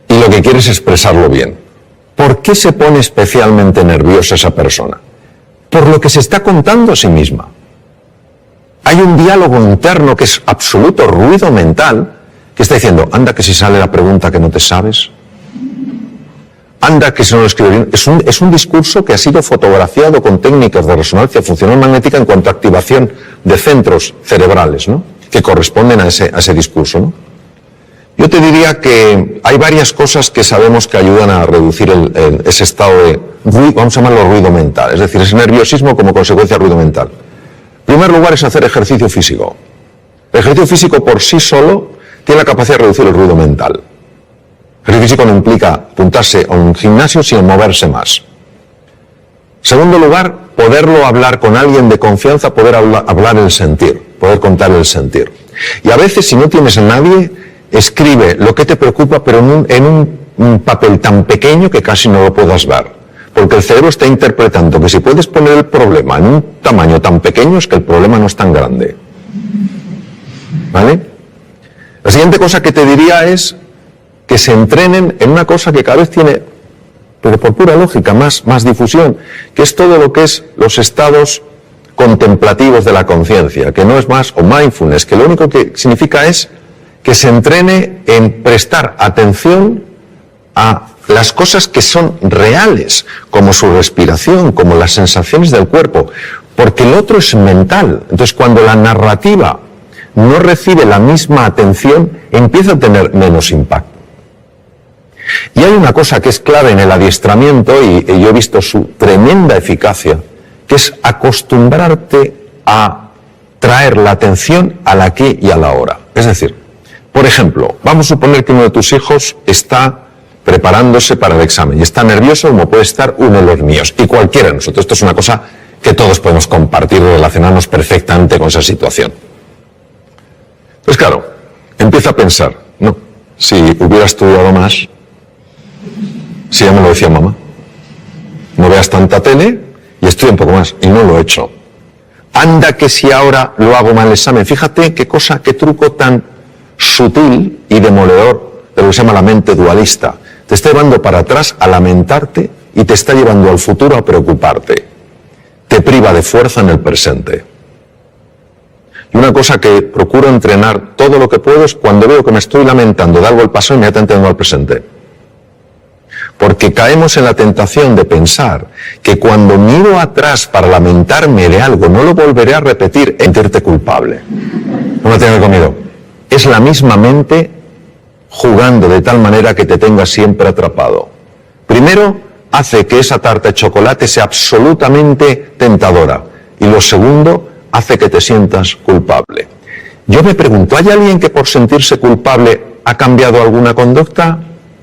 y lo que quiere es expresarlo bien. ¿Por qué se pone especialmente nerviosa esa persona? Por lo que se está contando a sí misma. Hay un diálogo interno que es absoluto ruido mental, que está diciendo, anda que si sale la pregunta que no te sabes, anda que si no lo escribe bien. Es un discurso que ha sido fotografiado con técnicas de resonancia funcional magnética en cuanto a activación de centros cerebrales, ¿no?, que corresponden a ese discurso, ¿no? Yo te diría que hay varias cosas que sabemos que ayudan a reducir ese estado de ruido, vamos a llamarlo ruido mental, es decir, ese nerviosismo como consecuencia de ruido mental. En primer lugar es hacer ejercicio físico. El ejercicio físico por sí solo tiene la capacidad de reducir el ruido mental. El ejercicio físico no implica apuntarse a un gimnasio, sino moverse más. En segundo lugar, poderlo hablar con alguien de confianza, poder hablar el sentir, poder contar el sentir. Y a veces, si no tienes a nadie, escribe lo que te preocupa, pero en un papel tan pequeño que casi no lo puedas ver. Porque el cerebro está interpretando que si puedes poner el problema en un tamaño tan pequeño, es que el problema no es tan grande. ¿Vale? La siguiente cosa que te diría es que se entrenen en una cosa que cada vez tiene, pero por pura lógica, más difusión, que es todo lo que es los estados contemplativos de la conciencia, que no es más, o mindfulness, que lo único que significa es que se entrene en prestar atención a las cosas que son reales, como su respiración, como las sensaciones del cuerpo, porque el otro es mental. Entonces, cuando la narrativa no recibe la misma atención, empieza a tener menos impacto. Y hay una cosa que es clave en el adiestramiento, y yo he visto su tremenda eficacia, que es acostumbrarte a traer la atención al aquí y a la ahora. Es decir, por ejemplo, vamos a suponer que uno de tus hijos está preparándose para el examen y está nervioso como puede estar uno de los míos, y cualquiera de nosotros. Esto es una cosa que todos podemos compartir y relacionarnos perfectamente con esa situación. Pues claro, empieza a pensar, no, si hubiera estudiado más, si ya me lo decía mamá, no veas tanta tele y estudia un poco más, y no lo he hecho. Anda que si ahora lo hago mal el examen, fíjate qué cosa, qué truco tan sutil y demoledor de lo que se llama la mente dualista. Te está llevando para atrás a lamentarte y te está llevando al futuro a preocuparte. Te priva de fuerza en el presente. Y una cosa que procuro entrenar todo lo que puedo es cuando veo que me estoy lamentando de algo del pasado, inmediatamente vengo al presente. Porque caemos en la tentación de pensar que cuando miro atrás para lamentarme de algo no lo volveré a repetir, sentirte culpable. No me tengas conmigo. Es la misma mente jugando de tal manera que te tenga siempre atrapado. Primero, hace que esa tarta de chocolate sea absolutamente tentadora. Y lo segundo, hace que te sientas culpable. Yo me pregunto, ¿hay alguien que por sentirse culpable ha cambiado alguna conducta?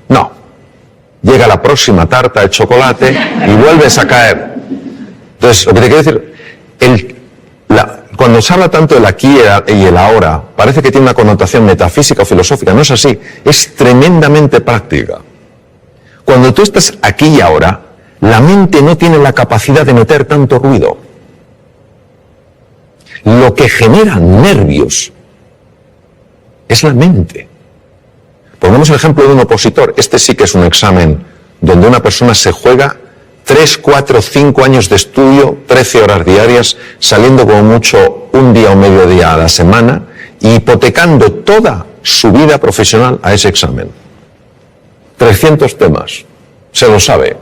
No. Llega la próxima tarta de chocolate y vuelves a caer. Entonces, lo que te quiero decir, cuando se habla tanto del aquí y el ahora, parece que tiene una connotación metafísica o filosófica. No es así, es tremendamente práctica. Cuando tú estás aquí y ahora, la mente no tiene la capacidad de meter tanto ruido. Lo que genera nervios es la mente. Pongamos el ejemplo de un opositor. Este sí que es un examen donde una persona se juega 3, 4, 5 años de estudio, 13 horas diarias, saliendo como mucho un día o medio día a la semana, y hipotecando toda su vida profesional a ese examen. 300 temas, se lo sabe.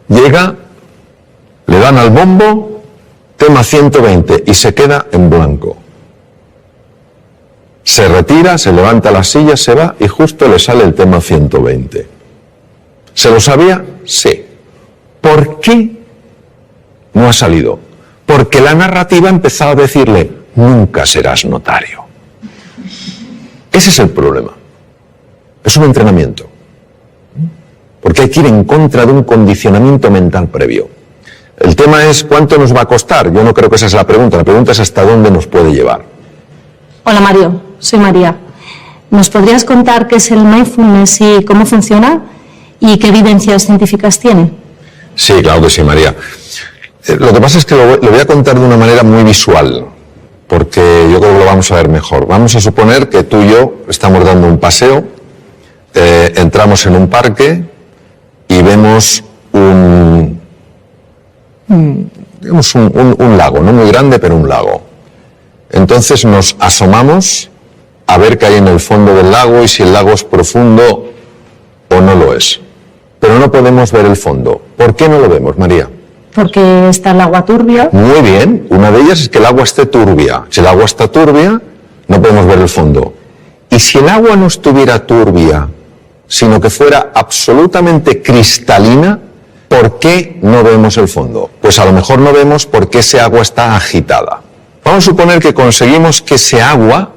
Llega, le dan al bombo, tema 120, y se queda en blanco. Se retira, se levanta la silla, se va, y justo le sale el tema 120. ¿Se lo sabía? Sí. ¿Por qué no ha salido? Porque la narrativa ha empezado a decirle, nunca serás notario. Ese es el problema. Es un entrenamiento. Porque hay que ir en contra de un condicionamiento mental previo. El tema es, ¿cuánto nos va a costar? Yo no creo que esa es la pregunta. La pregunta es hasta dónde nos puede llevar. Hola Mario, soy María. ¿Nos podrías contar qué es el mindfulness y cómo funciona? ¿Y qué evidencias científicas tiene? Sí, claro que sí, María. Lo que pasa es que lo voy a contar de una manera muy visual, porque yo creo que lo vamos a ver mejor. Vamos a suponer que tú y yo estamos dando un paseo, entramos en un parque y vemos un lago, no muy grande, pero un lago. Entonces nos asomamos a ver qué hay en el fondo del lago y si el lago es profundo o no lo es. Pero no podemos ver el fondo. ¿Por qué no lo vemos, María? Porque está el agua turbia. Muy bien, una de ellas es que el agua esté turbia. Si el agua está turbia, no podemos ver el fondo. Y si el agua no estuviera turbia, sino que fuera absolutamente cristalina, ¿por qué no vemos el fondo? Pues a lo mejor no vemos porque ese agua está agitada. Vamos a suponer que conseguimos que ese agua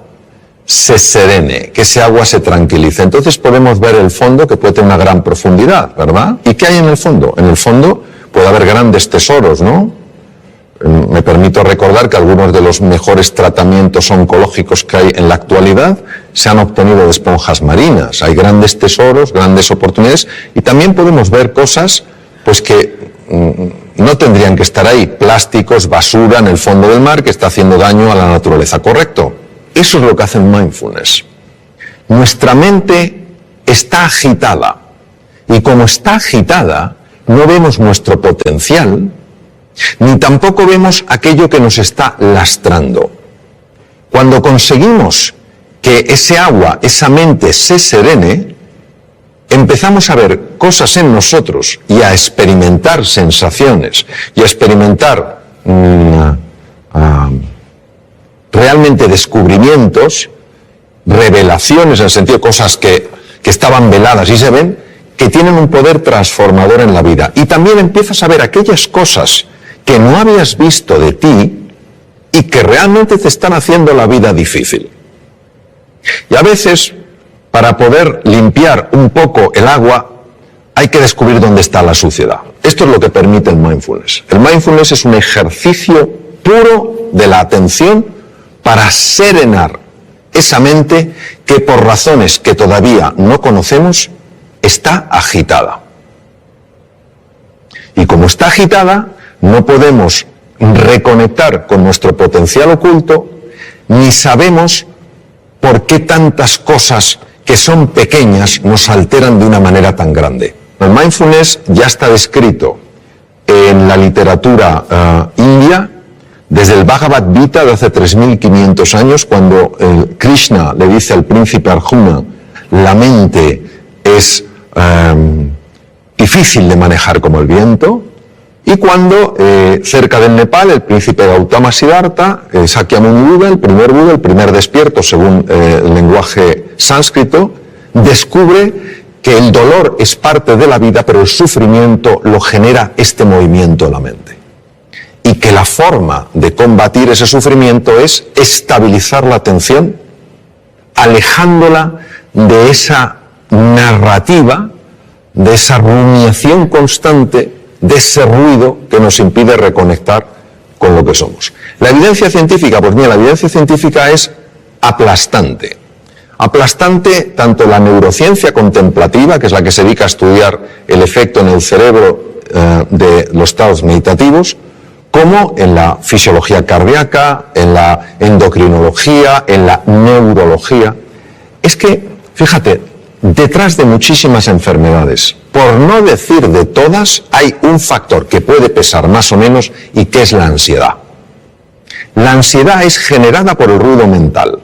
se serene, que ese agua se tranquilice. Entonces podemos ver el fondo, que puede tener una gran profundidad, ¿verdad? ¿Y qué hay en el fondo? En el fondo puede haber grandes tesoros, ¿no? Me permito recordar que algunos de los mejores tratamientos oncológicos que hay en la actualidad se han obtenido de esponjas marinas. Hay grandes tesoros, grandes oportunidades, y también podemos ver cosas pues que no tendrían que estar ahí. Plásticos, basura en el fondo del mar que está haciendo daño a la naturaleza, ¿correcto? Eso es lo que hace el mindfulness. Nuestra mente está agitada, y como está agitada, no vemos nuestro potencial, ni tampoco vemos aquello que nos está lastrando. Cuando conseguimos que ese agua, esa mente se serene, empezamos a ver cosas en nosotros y a experimentar sensaciones y a experimentar realmente descubrimientos, revelaciones, en el sentido de cosas que estaban veladas y se ven, que tienen un poder transformador en la vida. Y también empiezas a ver aquellas cosas que no habías visto de ti y que realmente te están haciendo la vida difícil. Y a veces, para poder limpiar un poco el agua, hay que descubrir dónde está la suciedad. Esto es lo que permite el mindfulness. El mindfulness es un ejercicio puro de la atención para serenar esa mente que por razones que todavía no conocemos está agitada. Y como está agitada, no podemos reconectar con nuestro potencial oculto, ni sabemos por qué tantas cosas que son pequeñas nos alteran de una manera tan grande. El mindfulness ya está descrito en la literatura india, desde el Bhagavad Gita de hace 3.500 años, cuando Krishna le dice al príncipe Arjuna, la mente es difícil de manejar como el viento, y cuando cerca del Nepal el príncipe Gautama Siddhartha, Sakyamuni Buda, el primer despierto según el lenguaje sánscrito, descubre que el dolor es parte de la vida, pero el sufrimiento lo genera este movimiento de la mente. Y que la forma de combatir ese sufrimiento es estabilizar la atención, alejándola de esa narrativa, de esa rumiación constante, de ese ruido que nos impide reconectar con lo que somos. La evidencia científica, pues mira, la evidencia científica es aplastante. Aplastante tanto la neurociencia contemplativa, que es la que se dedica a estudiar el efecto en el cerebro de los estados meditativos, como en la fisiología cardíaca, en la endocrinología, en la neurología. Es que, fíjate, detrás de muchísimas enfermedades, por no decir de todas, hay un factor que puede pesar más o menos y que es la ansiedad. La ansiedad es generada por el ruido mental.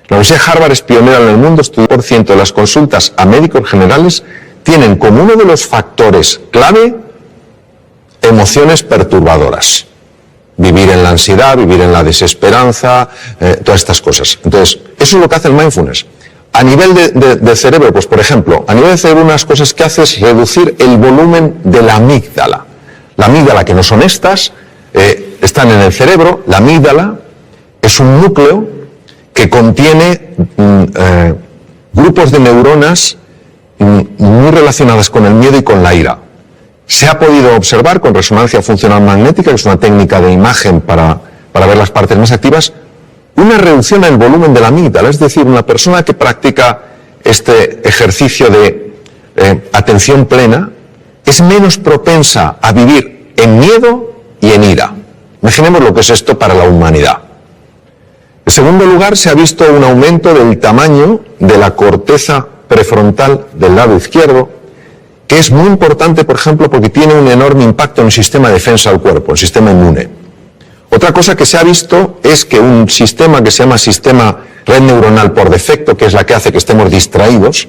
La Universidad de Harvard es pionera en el mundo, el 1% de las consultas a médicos generales tienen como uno de los factores clave emociones perturbadoras. Vivir en la ansiedad, vivir en la desesperanza, todas estas cosas. Entonces, eso es lo que hace el mindfulness. A nivel de cerebro, pues por ejemplo, a nivel de cerebro unas cosas que hace es reducir el volumen de la amígdala. La amígdala, que no son estas, están en el cerebro. La amígdala es un núcleo que contiene grupos de neuronas muy relacionadas con el miedo y con la ira. Se ha podido observar con resonancia funcional magnética, que es una técnica de imagen para ver las partes más activas, una reducción en el volumen de la amígdala. Es decir, una persona que practica este ejercicio de atención plena es menos propensa a vivir en miedo y en ira. Imaginemos lo que es esto para la humanidad. En segundo lugar, se ha visto un aumento del tamaño de la corteza prefrontal del lado izquierdo, que es muy importante, por ejemplo, porque tiene un enorme impacto en el sistema de defensa del cuerpo, el sistema inmune. Otra cosa que se ha visto es que un sistema que se llama sistema red neuronal por defecto, que es la que hace que estemos distraídos,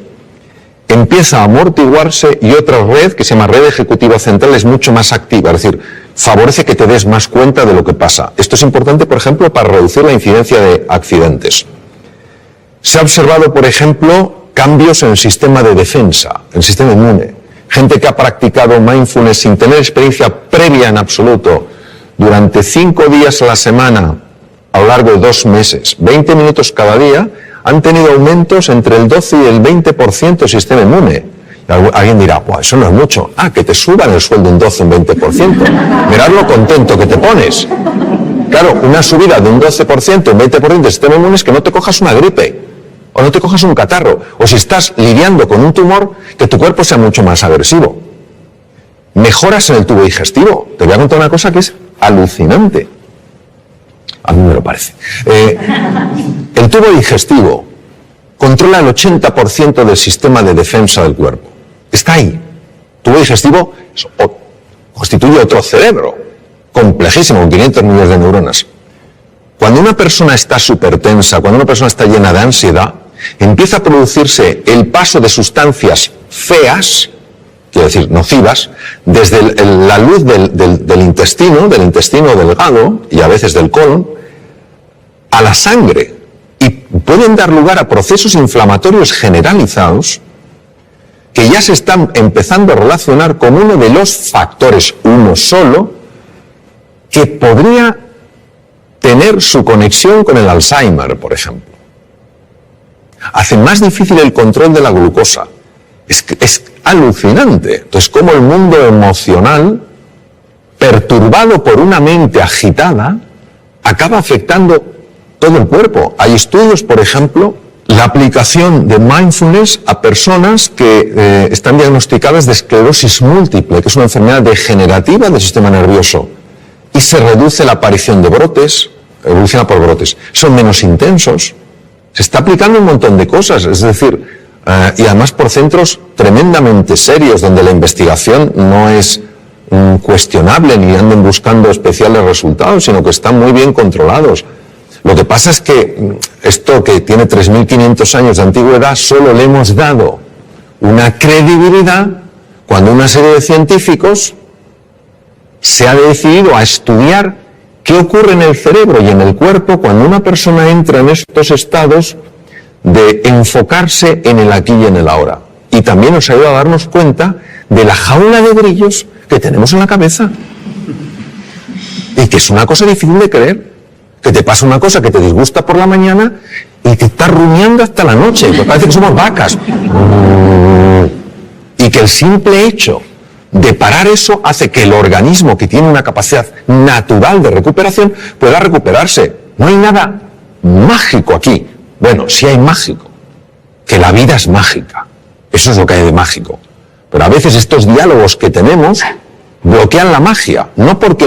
empieza a amortiguarse, y otra red que se llama red ejecutiva central es mucho más activa, es decir, favorece que te des más cuenta de lo que pasa. Esto es importante, por ejemplo, para reducir la incidencia de accidentes. Se ha observado, por ejemplo, cambios en el sistema de defensa, en el sistema inmune. Gente que ha practicado mindfulness sin tener experiencia previa en absoluto durante 5 días a la semana a lo largo de 2 meses, 20 minutos cada día, han tenido aumentos entre el 12 y el 20% del sistema inmune. Alguien dirá, "Buah, eso no es mucho". Ah, que te suban el sueldo un 12, un 20%. Mirad lo contento que te pones. Claro, una subida de un 12%, un 20% del sistema inmune es que no te cojas una gripe, o no te cojas un catarro, o si estás lidiando con un tumor, que tu cuerpo sea mucho más agresivo. Mejoras en el tubo digestivo. Te voy a contar una cosa que es alucinante. A mí me lo parece. El tubo digestivo controla el 80% del sistema de defensa del cuerpo. Está ahí. El tubo digestivo constituye otro cerebro, complejísimo, con 500 millones de neuronas. Cuando una persona está súper-tensa, cuando una persona está llena de ansiedad, empieza a producirse el paso de sustancias feas, quiero decir, nocivas, desde la luz del intestino delgado y a veces del colon, a la sangre, y pueden dar lugar a procesos inflamatorios generalizados que ya se están empezando a relacionar con uno de los factores, uno solo, que podría tener su conexión con el Alzheimer, por ejemplo. Hace más difícil el control de la glucosa. Es alucinante. Entonces, cómo el mundo emocional, perturbado por una mente agitada, acaba afectando todo el cuerpo. Hay estudios, por ejemplo, la aplicación de mindfulness a personas que están diagnosticadas de esclerosis múltiple, que es una enfermedad degenerativa del sistema nervioso, y se reduce la aparición de brotes, evoluciona por brotes, son menos intensos. Se está aplicando un montón de cosas, es decir, y además por centros tremendamente serios, donde la investigación no es cuestionable ni andan buscando especiales resultados, sino que están muy bien controlados. Lo que pasa es que esto, que tiene 3.500 años de antigüedad, solo le hemos dado una credibilidad cuando una serie de científicos se ha decidido a estudiar qué ocurre en el cerebro y en el cuerpo cuando una persona entra en estos estados de enfocarse en el aquí y en el ahora. Y también nos ayuda a darnos cuenta de la jaula de grillos que tenemos en la cabeza. Y que es una cosa difícil de creer. Que te pasa una cosa que te disgusta por la mañana y te estás rumiando hasta la noche. Que parece que somos vacas. Y que el simple hecho de parar eso hace que el organismo, que tiene una capacidad natural de recuperación, pueda recuperarse. No hay nada mágico aquí. Bueno, sí hay mágico, que la vida es mágica. Eso es lo que hay de mágico. Pero a veces estos diálogos que tenemos bloquean la magia, no porque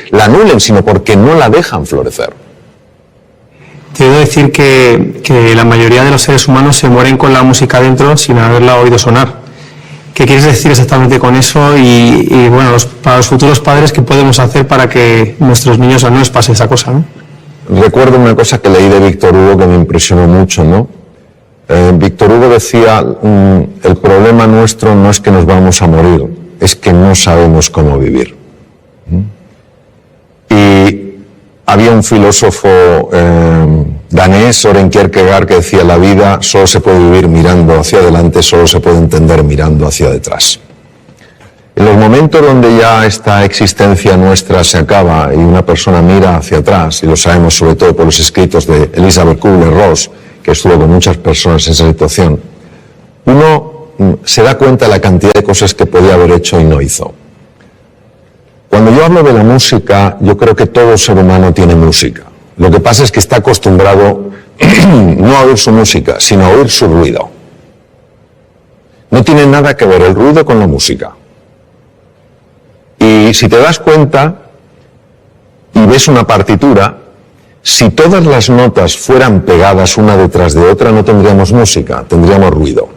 la anulen, sino porque no la dejan florecer. Te debo decir que la mayoría de los seres humanos se mueren con la música dentro sin haberla oído sonar. ¿Qué quieres decir exactamente con eso? Y bueno, para los futuros padres, ¿qué podemos hacer para que nuestros niños no les pase esa cosa, ¿no? Recuerdo una cosa que leí de Víctor Hugo que me impresionó mucho, ¿no? Víctor Hugo decía, el problema nuestro no es que nos vamos a morir, es que no sabemos cómo vivir. Y había un filósofo danés, Søren Kierkegaard, que decía, la vida solo se puede vivir mirando hacia adelante, solo se puede entender mirando hacia detrás. En los momentos donde ya esta existencia nuestra se acaba y una persona mira hacia atrás, y lo sabemos sobre todo por los escritos de Elizabeth Kubler-Ross, que estuvo con muchas personas en esa situación, uno se da cuenta de la cantidad de cosas que podía haber hecho y no hizo. Cuando yo hablo de la música, yo creo que todo ser humano tiene música. Lo que pasa es que está acostumbrado no a oír su música, sino a oír su ruido. No tiene nada que ver el ruido con la música. Y si te das cuenta y ves una partitura, si todas las notas fueran pegadas una detrás de otra, no tendríamos música, tendríamos ruido.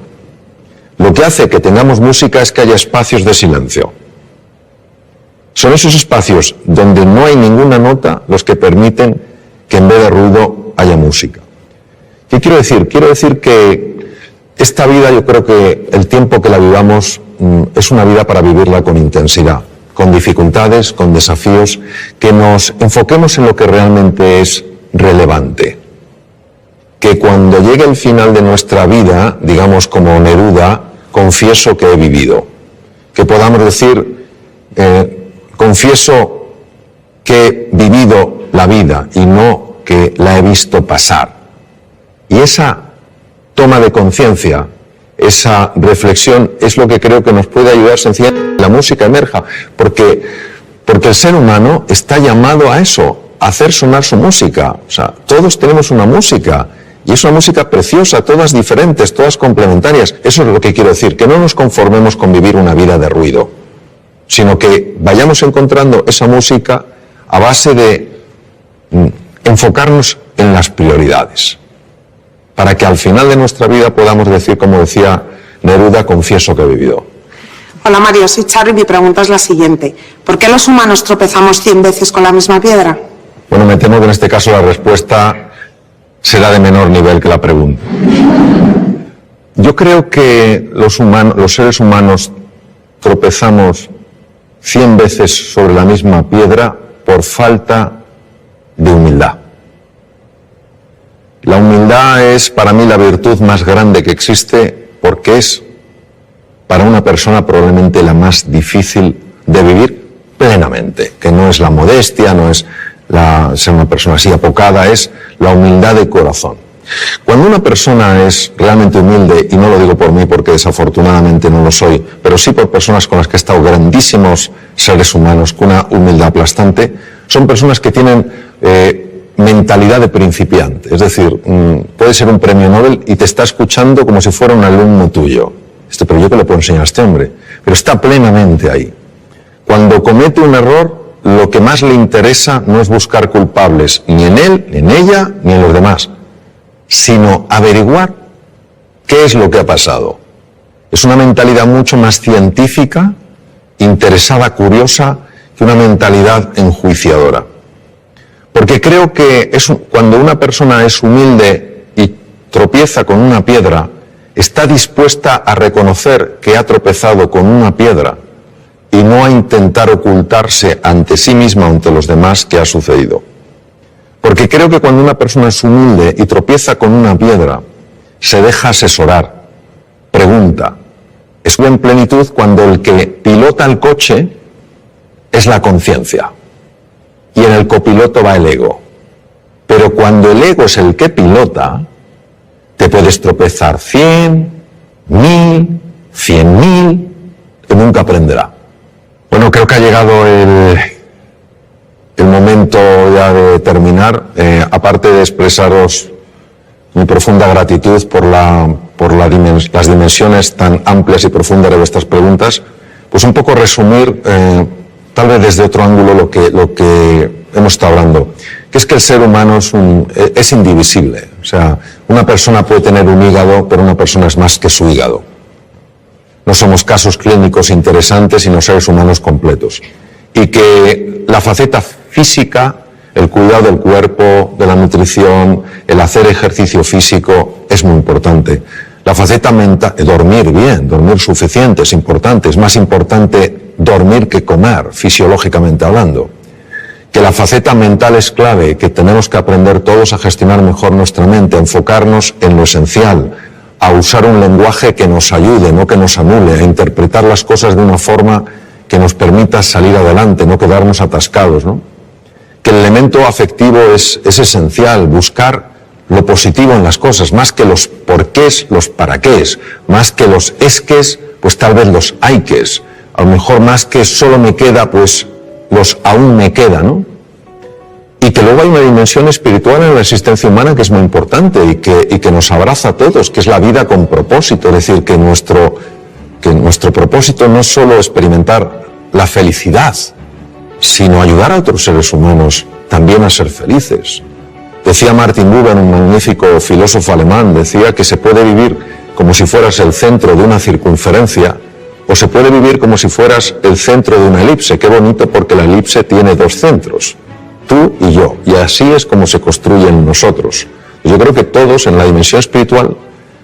Lo que hace que tengamos música es que haya espacios de silencio. Son esos espacios donde no hay ninguna nota los que permiten que en vez de ruido haya música. ¿Qué quiero decir? Quiero decir que esta vida, yo creo que el tiempo que la vivamos es una vida para vivirla con intensidad, con dificultades, con desafíos, que nos enfoquemos en lo que realmente es relevante. Que cuando llegue el final de nuestra vida, digamos como Neruda, confieso que he vivido. Que podamos decir, confieso que he vivido la vida y no que la he visto pasar. Y esa toma de conciencia, esa reflexión es lo que creo que nos puede ayudar sencillamente a que la música emerja, porque el ser humano está llamado a eso, a hacer sonar su música. O sea, todos tenemos una música y es una música preciosa, todas diferentes, todas complementarias. Eso es lo que quiero decir, que no nos conformemos con vivir una vida de ruido, sino que vayamos encontrando esa música a base de enfocarnos en las prioridades, para que al final de nuestra vida podamos decir, como decía Neruda, confieso que he vivido. Hola Mario, soy Charo y mi pregunta es la siguiente. ¿Por qué los humanos tropezamos 100 veces con la misma piedra? Bueno, me temo que en este caso la respuesta será de menor nivel que la pregunta. Yo creo que los seres humanos tropezamos 100 veces sobre la misma piedra por falta de humildad. La humildad es para mí la virtud más grande que existe, porque es para una persona probablemente la más difícil de vivir plenamente, que no es la modestia, no es ser una persona así apocada, es la humildad de corazón. Cuando una persona es realmente humilde, y no lo digo por mí porque desafortunadamente no lo soy, pero sí por personas con las que he estado, grandísimos seres humanos con una humildad aplastante, son personas que tienen mentalidad de principiante. Es decir, puede ser un premio Nobel y te está escuchando como si fuera un alumno tuyo. Pero yo que le puedo enseñar a este hombre. Pero está plenamente ahí. Cuando comete un error, lo que más le interesa no es buscar culpables, ni en él, ni en ella, ni en los demás, sino averiguar qué es lo que ha pasado. Es una mentalidad mucho más científica, interesada, curiosa, que una mentalidad enjuiciadora. Porque creo que cuando una persona es humilde y tropieza con una piedra, está dispuesta a reconocer que ha tropezado con una piedra y no a intentar ocultarse ante sí misma, ante los demás, qué ha sucedido. Porque creo que cuando una persona es humilde y tropieza con una piedra, se deja asesorar, pregunta. Es en plenitud cuando el que pilota el coche es la conciencia y en el copiloto va el ego. Pero cuando el ego es el que pilota, te puedes tropezar 100, 1000, 100.000 y nunca aprenderá. Bueno, creo que ha llegado el momento ya de terminar. Aparte de expresaros mi profunda gratitud por las dimensiones tan amplias y profundas de vuestras preguntas, pues un poco resumir, tal vez desde otro ángulo, lo que hemos estado hablando, que es que el ser humano es indivisible. O sea, una persona puede tener un hígado, pero una persona es más que su hígado. No somos casos clínicos interesantes, sino seres humanos completos. Y que la faceta física, el cuidado del cuerpo, de la nutrición, el hacer ejercicio físico es muy importante. La faceta mental, dormir bien, dormir suficiente es importante. Es más importante dormir que comer, fisiológicamente hablando. Que la faceta mental es clave, que tenemos que aprender todos a gestionar mejor nuestra mente, a enfocarnos en lo esencial, a usar un lenguaje que nos ayude, no que nos anule, a interpretar las cosas de una forma que nos permita salir adelante, no quedarnos atascados, ¿no? Que el elemento afectivo es esencial, buscar lo positivo en las cosas, más que los porqués, los paraqués, más que los esques, pues tal vez los hayques, a lo mejor más que solo me queda, pues los aún me queda, ¿no? Y que luego hay una dimensión espiritual en la existencia humana que es muy importante y que nos abraza a todos, que es la vida con propósito, es decir, que nuestro propósito no es solo experimentar la felicidad, sino ayudar a otros seres humanos también a ser felices. Decía Martin Buber, un magnífico filósofo alemán, decía que se puede vivir como si fueras el centro de una circunferencia o se puede vivir como si fueras el centro de una elipse. Qué bonito, porque la elipse tiene dos centros, tú y yo, y así es como se construyen nosotros. Yo creo que todos en la dimensión espiritual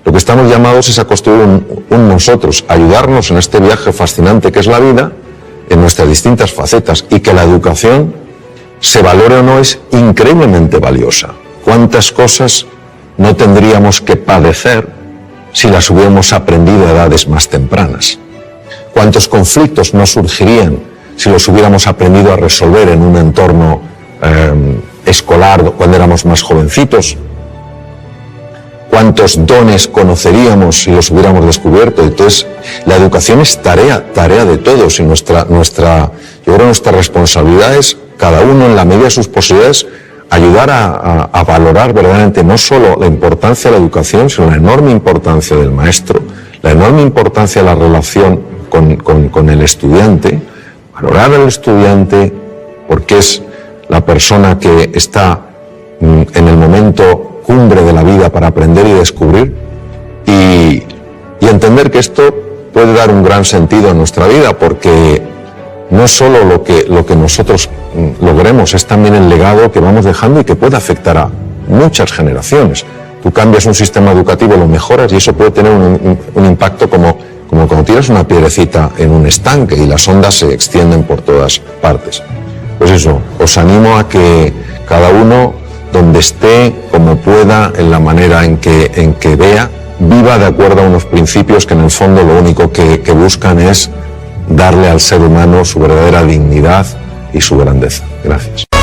lo que estamos llamados es a construir un nosotros, ayudarnos en este viaje fascinante que es la vida, en nuestras distintas facetas, y que la educación, se valore o no, es increíblemente valiosa. ¿Cuántas cosas no tendríamos que padecer si las hubiéramos aprendido a edades más tempranas? ¿Cuántos conflictos no surgirían si los hubiéramos aprendido a resolver en un entorno escolar cuando éramos más jovencitos? ¿Cuántos dones conoceríamos si los hubiéramos descubierto? Entonces, la educación es tarea de todos, y yo creo que nuestra responsabilidad es, cada uno en la medida de sus posibilidades, ayudar a valorar verdaderamente no solo la importancia de la educación, sino la enorme importancia del maestro, la enorme importancia de la relación con el estudiante, valorar al estudiante porque es la persona que está en el momento cumbre de la vida para aprender y descubrir, y entender que esto puede dar un gran sentido a nuestra vida, porque no solo lo que nosotros logremos, es también el legado que vamos dejando y que puede afectar a muchas generaciones. Tú cambias un sistema educativo, lo mejoras, y eso puede tener un impacto como cuando tiras una piedrecita en un estanque y las ondas se extienden por todas partes. Pues eso, os animo a que cada uno, donde esté, como pueda, en la manera en que vea, viva de acuerdo a unos principios que en el fondo lo único que buscan es darle al ser humano su verdadera dignidad y su grandeza. Gracias.